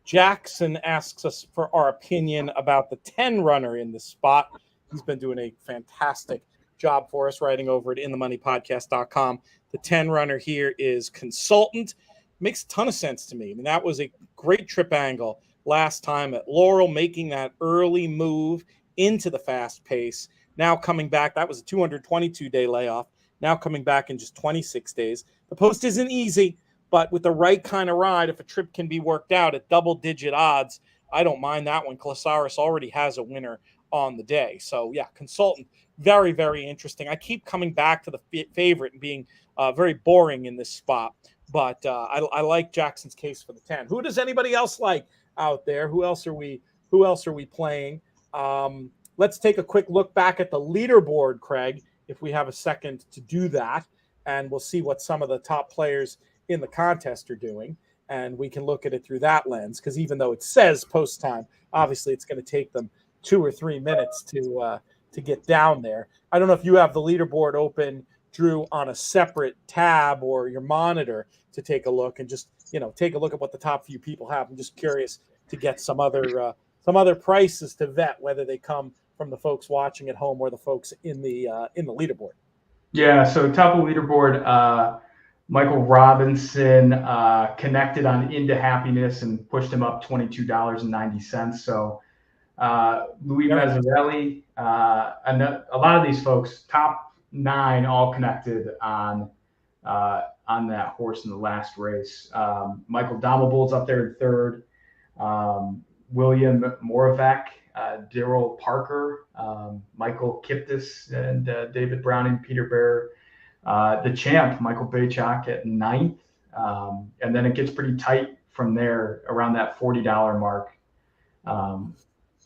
Jackson asks us for our opinion about the 10 runner in this spot. He's been doing a fantastic job for us, writing over at inthemoneypodcast.com. The 10 runner here is Consultant. Makes a ton of sense to me. I mean, that was a great trip angle last time at Laurel, making that early move into the fast pace. Now coming back, that was a 222-day layoff. Now coming back in just 26 days. The post isn't easy, but with the right kind of ride, if a trip can be worked out at double-digit odds, I don't mind that one. Clasaris already has a winner on the day. So, yeah, Consultant, very, very interesting. I keep coming back to the favorite and being very boring in this spot. But I like Jackson's case for the 10. Who does anybody else like out there? Who else are we playing? Let's take a quick look back at the leaderboard, Craig, if we have a second to do that. And we'll see what some of the top players in the contest are doing. And we can look at it through that lens, because even though it says post time, obviously it's going to take them 2 or 3 minutes to get down there. I don't know if you have the leaderboard open, Drew, on a separate tab or your monitor to take a look and just, take a look at what the top few people have. I'm just curious to get some other prices to vet, whether they come from the folks watching at home or the folks in the leaderboard. Yeah. So top of the leaderboard, Michael Robinson connected on Into Happiness and pushed him up $22.90. So Louis Mazzarelli, a lot of these folks, top 9, all connected on that horse in the last race. Michael Domabull's up there in 3rd. William Moravec, Daryl Parker, Michael Kiptis, and David Browning, Peter Bear. The champ, Michael Baychak, at 9th. And then it gets pretty tight from there around that $40 mark.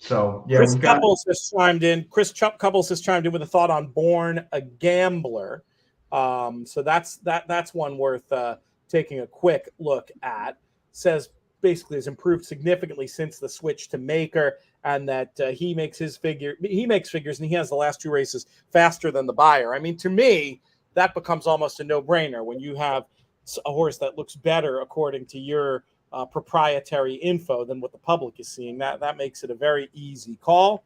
So yeah, Chris Couples has chimed in. Chris Couples has chimed in with a thought on Born a Gambler. So that's one worth taking a quick look at. Says basically has improved significantly since the switch to Maker, and that he makes figures, and he has the last 2 races faster than the buyer. I mean, to me, that becomes almost a no-brainer when you have a horse that looks better according to your proprietary info than what the public is seeing. That makes it a very easy call.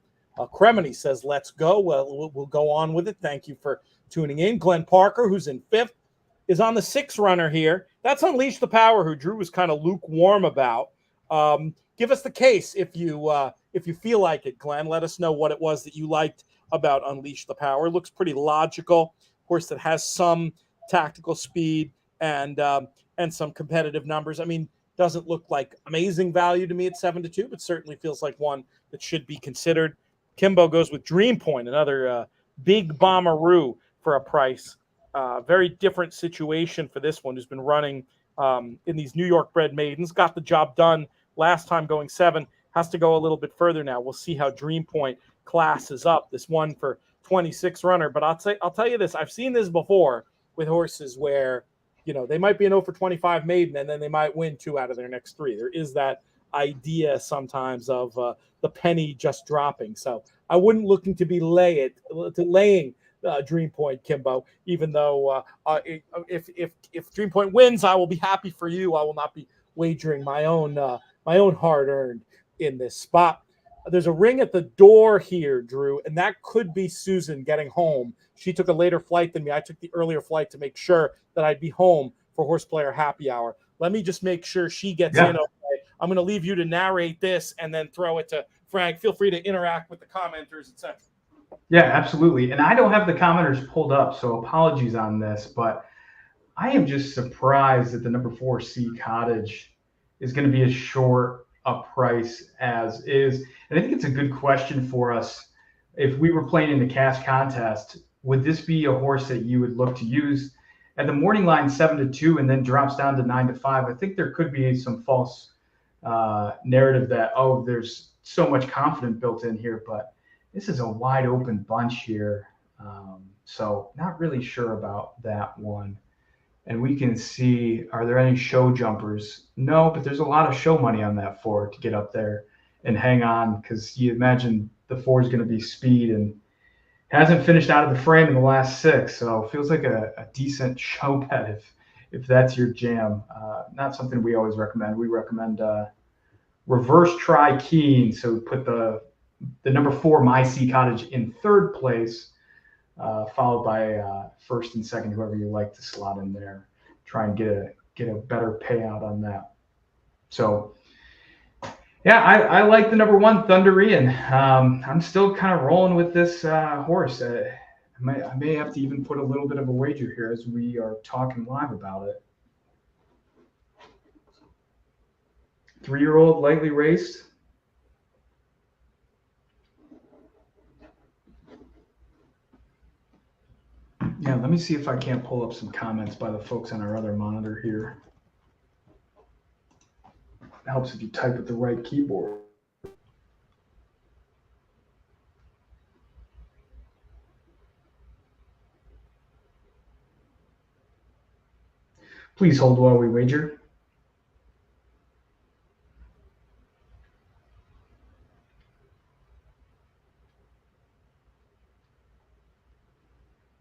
Cremony says, let's go. Well, we'll go on with it. Thank you for tuning in. Glenn Parker, who's in 5th, is on the 6 runner here. That's Unleash the Power, who Drew was kind of lukewarm about. Give us the case if you feel like it, Glenn. Let us know what it was that you liked about Unleash the Power. It looks pretty logical. Horse that has some tactical speed and some competitive numbers. I mean, doesn't look like amazing value to me at 7-2, but certainly feels like one that should be considered. Kimbo goes with Dream Point, another big bomberoo for a price. Very different situation for this one, who's been running in these New York bred maidens. Got the job done last time going 7. Has to go a little bit further now. We'll see how Dream Point classes up. This one for 26 runner. But I'll tell you this. I've seen this before with horses where, they might be an 0 for 25 maiden, and then they might win 2 out of their next 3. There is that idea sometimes of the penny just dropping. So I wouldn't looking to be laying Dream Point, Kimbo, even though if Dream Point wins, I will be happy for you. I will not be wagering my own hard-earned in this spot. There's a ring at the door here, Drew, and that could be Susan getting home. She took a later flight than me. I took the earlier flight to make sure that I'd be home for Horseplayer Happy Hour. Let me just make sure she gets in okay. I'm going to leave you to narrate this and then throw it to Frank. Feel free to interact with the commenters, etc. Yeah, absolutely. And I don't have the commenters pulled up, so apologies on this, but I am just surprised that the number 4 C Cottage is going to be as short a price as is. And I think it's a good question for us. If we were playing in the cash contest, would this be a horse that you would look to use at the morning line 7-2 and then drops down to 9-5? I think there could be some false narrative that, there's so much confidence built in here, but this is a wide open bunch here. So not really sure about that one. And we can see, are there any show jumpers? No, but there's a lot of show money on that 4 to get up there and hang on, because you imagine the 4 is going to be speed and hasn't finished out of the frame in the last 6. So it feels like a decent show bet if that's your jam. Not something we always recommend. We recommend reverse try keen. So put the number 4 My Sea Cottage in 3rd place, followed by 1st and 2nd, whoever you like to slot in there. Try and get a better payout on that. So, yeah, I like the number 1 Thunderian. I'm still kind of rolling with this horse. I may have to even put a little bit of a wager here as we are talking live about it. 3-year-old, lightly raced. Yeah, let me see if I can't pull up some comments by the folks on our other monitor here. It helps if you type with the right keyboard. Please hold while we wager.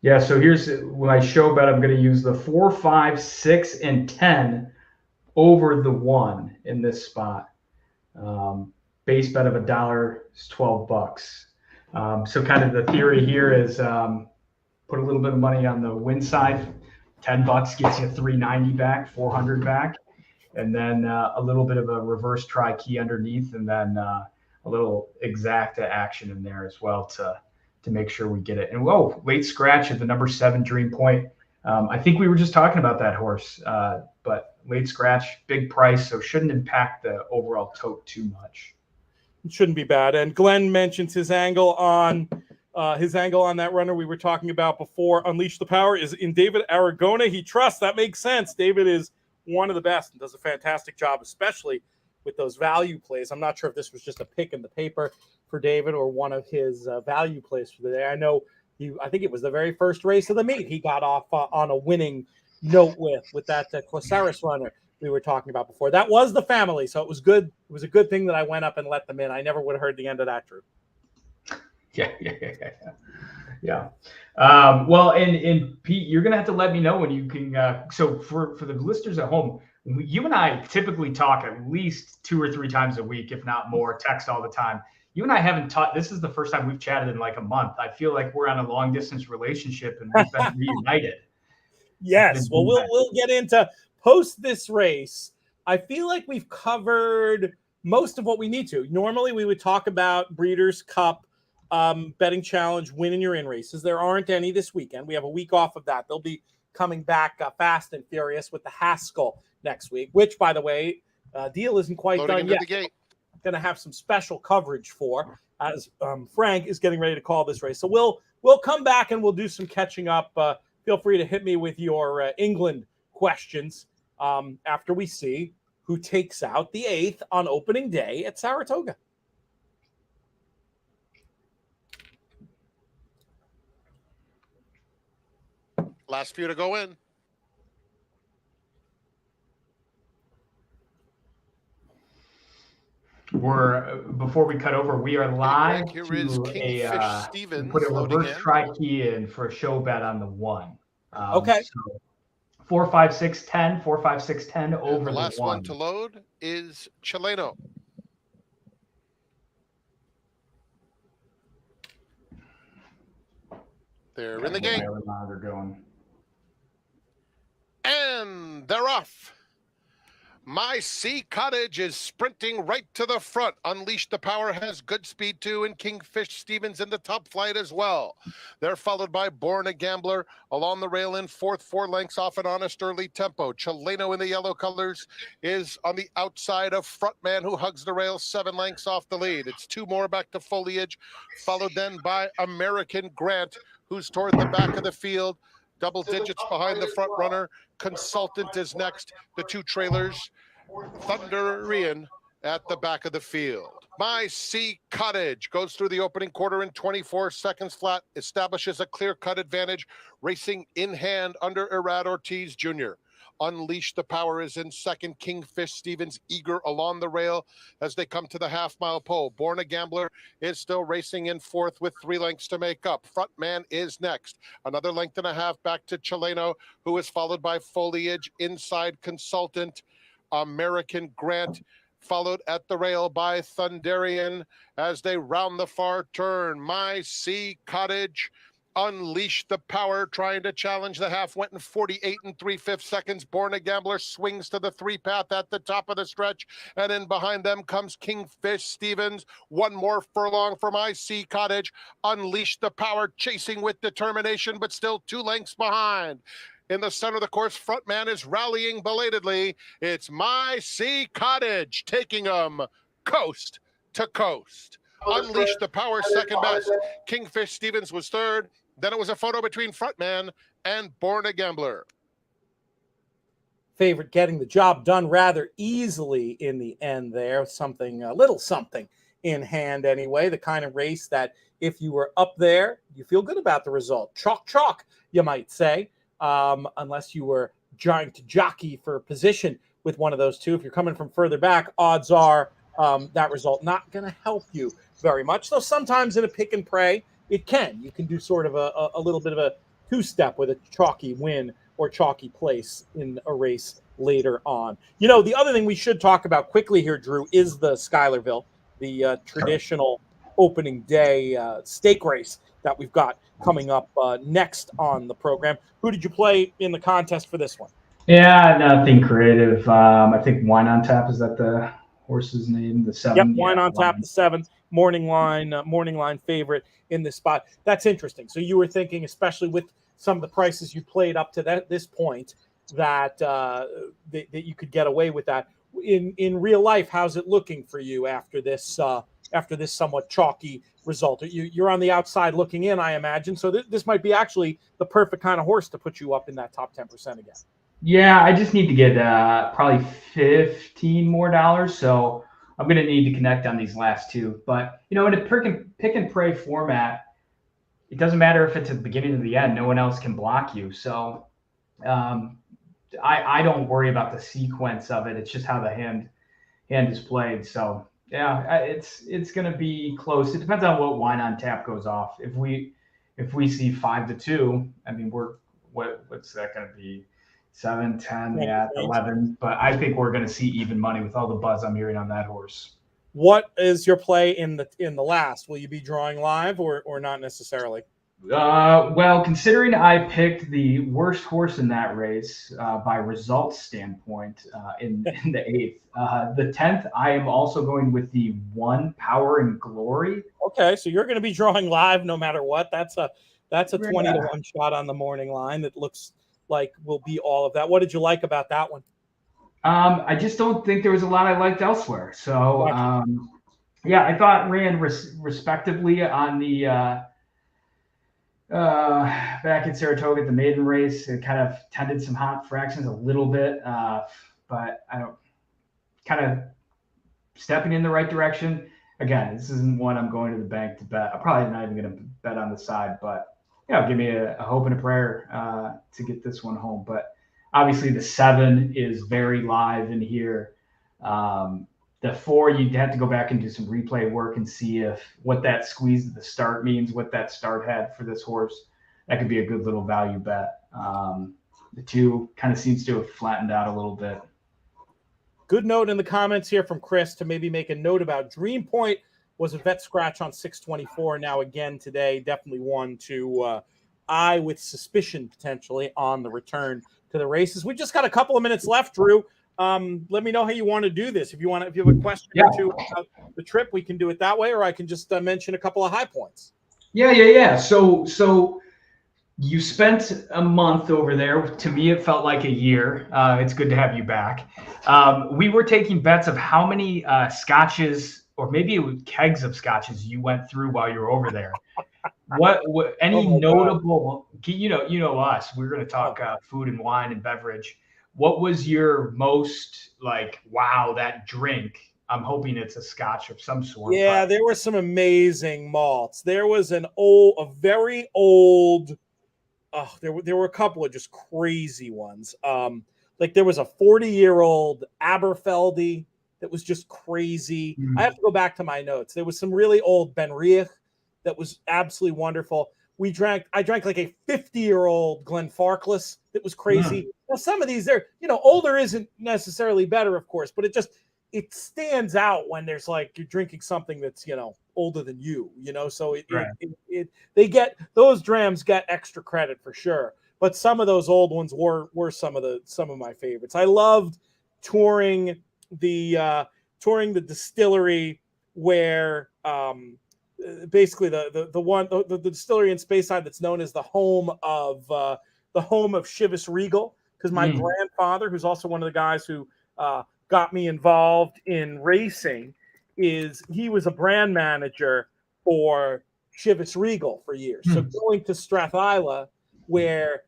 Yeah, so here's my show bet. I'm going to use the 4, 5, 6, and 10 over the 1 in this spot. Base bet of $1 is $12. So kind of the theory here is put a little bit of money on the win side. $10 gets you $390 back, $400 back, and then a little bit of a reverse try key underneath, and then a little exacta action in there as well to make sure we get it. And late scratch at the number 7 Dream Point. I think we were just talking about that horse, but late scratch, big price, so shouldn't impact the overall tote too much. It shouldn't be bad. And Glenn mentions his angle on that runner we were talking about before. Unleash the Power is in David Aragona. He trusts. That makes sense. David is one of the best and does a fantastic job, especially with those value plays. I'm not sure if this was just a pick in the paper for David or one of his value plays for the day. I think it was the very first race of the meet he got off on a winning note with that Quasaris runner we were talking about before. That was the family, so it was good. It was a good thing that I went up and let them in. I never would have heard the end of that, Drew. Yeah. Well, and Pete, you're gonna have to let me know when you can. So for the listeners at home, you and I typically talk at least 2 or 3 times a week, if not more. Text all the time. You and I haven't talked. This is the first time we've chatted in like a month. I feel like we're on a long distance relationship and we've been reunited. Yes. Well, we'll get into post this race. I feel like we've covered most of what we need to. Normally, we would talk about Breeders' Cup, betting challenge, winning your in races. There aren't any this weekend. We have a week off of that. They'll be coming back fast and furious with the Haskell next week, which, by the way, deal isn't quite Loading done into yet. the gate. going to have some special coverage for, as Frank is getting ready to call this race. So we'll come back and we'll do some catching up. Feel free to hit me with your England questions after we see who takes out the 8th on opening day at Saratoga. Last few to go in. Before we cut over, we are live Here to is Kingfish Stevens put a loading reverse in. try key in for a show bet on the 1. Okay. So 4, 5, 6, 10, 4, 5, 6, 10 over The last 1. one to load is Chileno. They're in the game. They're going. And they're off. My Sea Cottage is sprinting right to the front. Unleash the Power has good speed too, and Kingfish Stevens in the top flight as well. They're followed by Born a Gambler along the rail in 4th, 4 lengths off an honest early tempo. Chileno in the yellow colors is on the outside of Frontman, who hugs the rail 7 lengths off the lead. It's 2 more back to Foliage, followed then by American Grant, who's toward the back of the field. Double digits behind the front runner. Consultant is next. The 2 trailers, Thunderian at the back of the field. My Sea Cottage goes through the opening quarter in 24 seconds flat, establishes a clear-cut advantage, racing in hand under Irad Ortiz Jr. Unleash the Power is in second. Kingfish Stevens eager along the rail as they come to the half-mile pole. Born a Gambler is still racing in 4th with 3 lengths to make up. Frontman is next. Another length and a half back to Chileno, who is followed by Foliage, inside Consultant, American Grant, followed at the rail by Thunderian as they round the far turn. My Sea Cottage, Unleash the Power, trying to challenge the half, went in 48 3/5 seconds. Born a Gambler swings to the 3 path at the top of the stretch, and in behind them comes Kingfish Stevens. 1 more furlong for My Sea Cottage. Unleash the Power, chasing with determination, but still 2 lengths behind. In the center of the course, Frontman is rallying belatedly. It's My Sea Cottage taking them coast to coast. Unleash the Power, second best. Kingfish Stevens was 3rd. Then it was a photo between Frontman and Born a Gambler. Favorite getting the job done rather easily in the end there. Something, a little something in hand anyway. The kind of race that if you were up there, you feel good about the result. Chalk, chalk, you might say, unless you were trying to jockey for position with one of those 2. If you're coming from further back, odds are that result not going to help you very much. Though sometimes in a pick and pray, it can. You can do sort of a little bit of a 2-step with a chalky win or chalky place in a race later on. You know, the other thing we should talk about quickly here, Drew, is the Schuylerville, the traditional opening day stake race that we've got coming up next on the program. Who did you play in the contest for this one? Yeah, nothing creative. I think Wine on Tap, is that the horse's name? The 7. Yep, Wine on Tap, the 7th. Morning line favorite in this spot. That's interesting. So you were thinking, especially with some of the prices you played up to this point, that that you could get away with that. In real life, how's it looking for you after this somewhat chalky result? You're on the outside looking in, I imagine. So this might be actually the perfect kind of horse to put you up in that top 10% again. Yeah, I just need to get probably $15 more. So I'm going to need to connect on these last 2. But, you know, in a pick and pray format, it doesn't matter if it's at the beginning or the end. No one else can block you. So I don't worry about the sequence of it. It's just how the hand is played. So, yeah, it's going to be close. It depends on what Wine on Tap goes off. If we see 5-2, I mean, what's that going to be? 7, 10, 11. But I think we're going to see even money with all the buzz I'm hearing on that horse. What is your play in the last? Will you be drawing live or not necessarily? Well, considering I picked the worst horse in that race by results standpoint in the 8th, the 10th, I am also going with the 1 Power and Glory. Okay, so you're going to be drawing live no matter what. That's a 20-1 shot on the morning line that looks like will be all of that. What did you like about that one? I just don't think there was a lot I liked elsewhere. So Yeah, I thought ran respectively on the back in Saratoga at the maiden race. It kind of tended some hot fractions a little bit, but I don't kind of stepping in the right direction. Again, this isn't one I'm going to the bank to bet. I'm probably not even going to bet on the side, but give me a hope and a prayer to get this one home. But obviously, the 7 is very live in here. The 4, you'd have to go back and do some replay work and see if what that squeeze at the start means, what that start had for this horse. That could be a good little value bet. The 2 kind of seems to have flattened out a little bit. Good note in the comments here from Chris to maybe make a note about Dream Point was a vet scratch on 624. Now again today, definitely one to eye with suspicion potentially on the return to the races. We just got a couple of minutes left, Drew. Let me know how you want to do this. If you have a question or two about the trip, we can do it that way, or I can just mention a couple of high points. Yeah. So you spent a month over there. To me, it felt like a year. It's good to have you back. We were taking bets of how many scotches, or maybe it was kegs of scotches, you went through while you were over there. What any notable? God. You know us. We're going to talk food and wine and beverage. What was your most wow, that drink? I'm hoping it's a scotch of some sort. Yeah, there were some amazing malts. There was a very old. There were a couple of just crazy ones. There was a 40-year-old Aberfeldy that was just crazy. I have to go back to my notes. There was some really old Ben Riach that was absolutely wonderful. I drank like a 50-year-old Glenfarclas that was crazy. Now, some of these, older isn't necessarily better, of course, but it stands out when there's you're drinking something that's, older than you, so those drams get extra credit for sure. But some of those old ones were some of my favorites. I loved touring the distillery where basically the distillery in Speyside that's known as the home of Chivas Regal, because my grandfather, who's also one of the guys who got me involved in racing, he was a brand manager for Chivas Regal for years. So going to Strathisla, where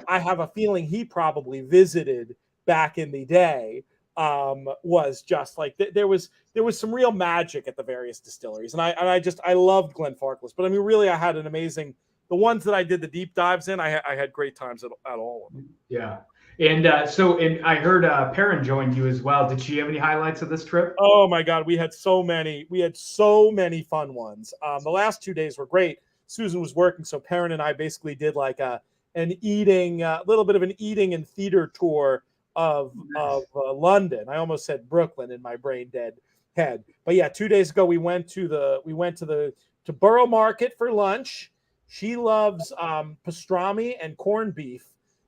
I have a feeling he probably visited back in the day, was just there was some real magic at the various distilleries, and I loved Glenfarclas. But I mean, really, I had an amazing. The ones that I did the deep dives in, I had great times at all of them. Yeah. And I heard Perrin joined you as well. Did she have any highlights of this trip? Oh my God, we had so many fun ones. The last 2 days were great. Susan was working, so Perrin and I basically did a little bit of an eating and theater tour of London. I almost said Brooklyn in my brain dead head. But yeah, 2 days ago we went to Borough Market for lunch. She loves pastrami and corned beef.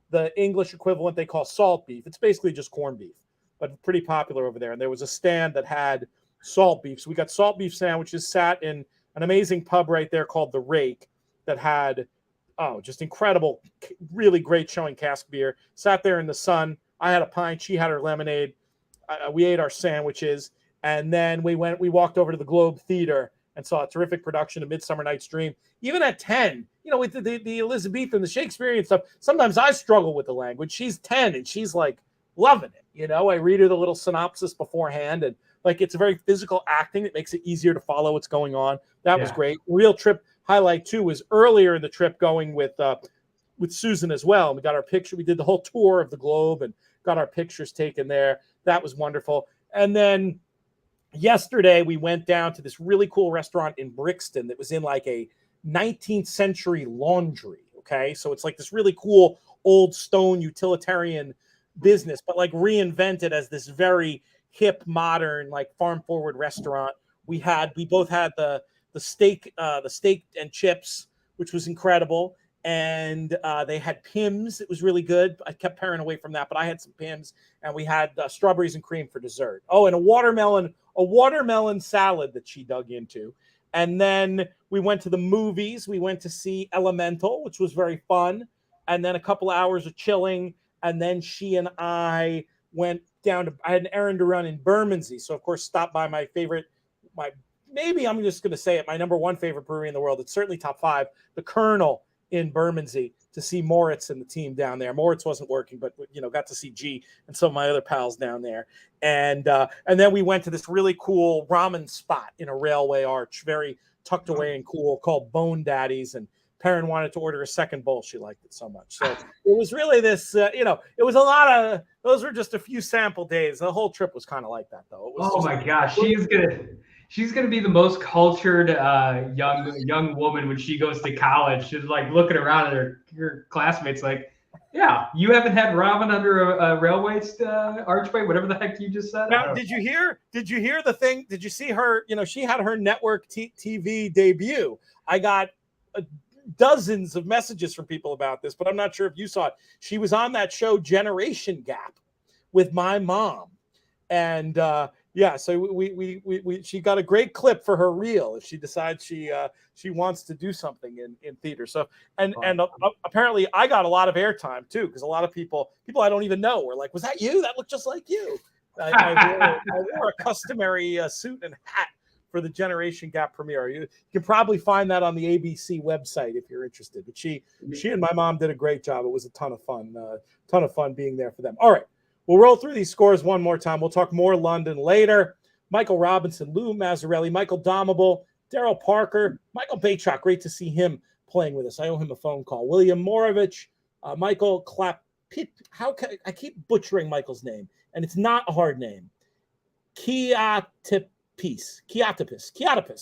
The English equivalent they call salt beef. It's basically just corned beef, but pretty popular over there. And there was a stand that had salt beef. So we got salt beef sandwiches, sat in an amazing pub right there called The Rake that had, just incredible, really great showing cask beer. Sat there in the sun. I had a pint. She had her lemonade. We ate our sandwiches. And then we walked over to the Globe Theater and saw a terrific production of Midsummer Night's Dream. Even at 10, with the Elizabethan, the Shakespearean stuff, sometimes I struggle with the language. She's 10 and she's loving it. I read her the little synopsis beforehand, and it's a very physical acting. It makes it easier to follow what's going on. That was great. Real trip highlight too was earlier in the trip going with Susan as well. And we got our picture. We did the whole tour of the Globe and got our pictures taken there. That was wonderful. And then yesterday we went down to this really cool restaurant in Brixton that was in a 19th century laundry. Okay. So it's this really cool old stone utilitarian business, but reinvented as this very hip, modern, farm forward restaurant. We both had the steak and chips, which was incredible. And they had Pimm's. It was really good. I kept Perrin away from that, but I had some Pimm's, and we had strawberries and cream for dessert. Oh, and a watermelon salad that she dug into. And then we went to the movies. We went to see Elemental, which was very fun. And then a couple hours of chilling. And then she and I went down I had an errand to run in Bermondsey. So, of course, stopped by my maybe I'm just going to say it, my number one favorite brewery in the world. It's certainly top 5, the Colonel in Bermondsey, to see Moritz and the team down there. Moritz wasn't working, but got to see G and some of my other pals down there. And then we went to this really cool ramen spot in a railway arch, very tucked away and cool, called Bone Daddies. And Perrin wanted to order a second bowl. She liked it so much. So it was really this, it was a lot of, those were just a few sample days. The whole trip was kind of like that, though. It was my gosh. She's gonna be the most cultured young woman when she goes to college. She's like looking around at her classmates like, yeah, you haven't had ramen under a railway archway, whatever the heck you just said. Now, did you hear the thing? Did you see her? She had her network TV debut. I got dozens of messages from people about this, but I'm not sure if you saw it. She was on that show Generation Gap with my mom, and so she got a great clip for her reel if she decides she wants to do something in theater. So and apparently I got a lot of airtime too, because a lot of people I don't even know were like, "Was that you? That looked just like you." I wore a customary suit and hat for the Generation Gap premiere. You can probably find that on the ABC website if you're interested. But she and my mom did a great job. It was a ton of fun being there for them. All right. We'll roll through these scores one more time. We'll talk more London later. Michael Robinson, Lou Mazzarelli, Michael Domable, Daryl Parker, Michael Baychok. Great to see him playing with us. I owe him a phone call. William Morovich, Michael Clapit. I keep butchering Michael's name, and it's not a hard name. Kiatipis.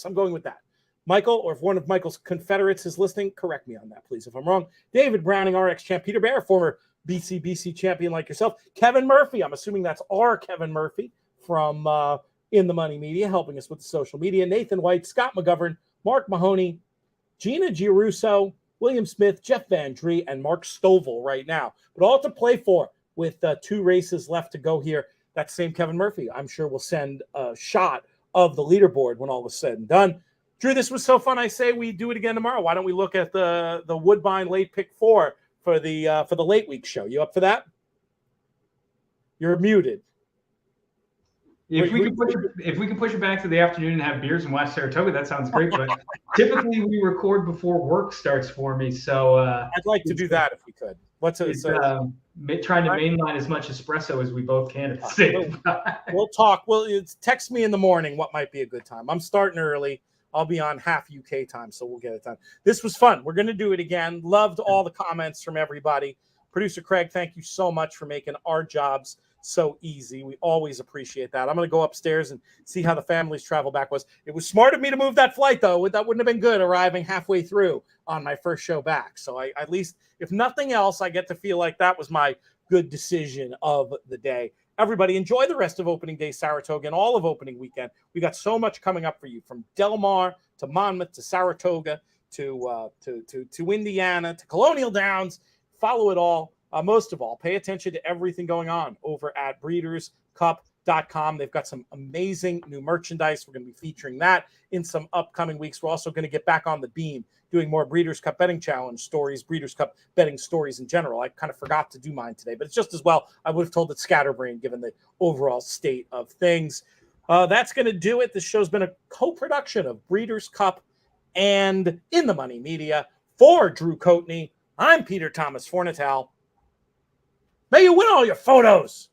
I'm going with that. Michael, or if one of Michael's confederates is listening, correct me on that, please, if I'm wrong. David Browning, RX champ. Peter Bear, former BC champion like yourself. Kevin Murphy, I'm assuming that's our Kevin Murphy from In the Money Media, helping us with the social media. Nathan White, Scott McGovern, Mark Mahoney, Gina Giarusso, William Smith, Jeff Van Dree, and Mark Stovall right now. But all to play for with 2 races left to go here. That same Kevin Murphy, I'm sure, will send a shot of the leaderboard when all is said and done. Drew, this was so fun. I say we do it again tomorrow. Why don't we look at the Woodbine late pick 4 for the late week show? You up for that? You're muted. If we can push it back to the afternoon and have beers and watch Saratoga, that sounds great. But typically we record before work starts for me, so I'd like to do that if we could. Trying to mainline as much espresso as we both can at the same time. We'll talk. Text me in the morning what might be a good time. I'm starting early. I'll be on half UK time, so we'll get it done. This was fun. We're going to do it again. Loved all the comments from everybody. Producer Craig, thank you so much for making our jobs so easy. We always appreciate that. I'm going to go upstairs and see how the family's travel back was. It was smart of me to move that flight, though. That wouldn't have been good arriving halfway through on my first show back. So I, at least, if nothing else, I get to feel like that was my good decision of the day. Everybody, enjoy the rest of opening day Saratoga and all of opening weekend. We got so much coming up for you, from Del Mar to Monmouth to Saratoga to Indiana to Colonial Downs. Follow it all. Most of all, pay attention to everything going on over at breederscup.com. They've got some amazing new merchandise. We're going to be featuring that in some upcoming weeks. We're also going to get back on the beam, doing more Breeders' Cup Betting Challenge stories, Breeders' Cup betting stories in general. I kind of forgot to do mine today, but it's just as well. I would have told it scatterbrained given the overall state of things. That's going to do it. This show's been a co-production of Breeders' Cup and In the Money Media. For Drew Coatney, I'm Peter Thomas Fornatal. May you win all your photos.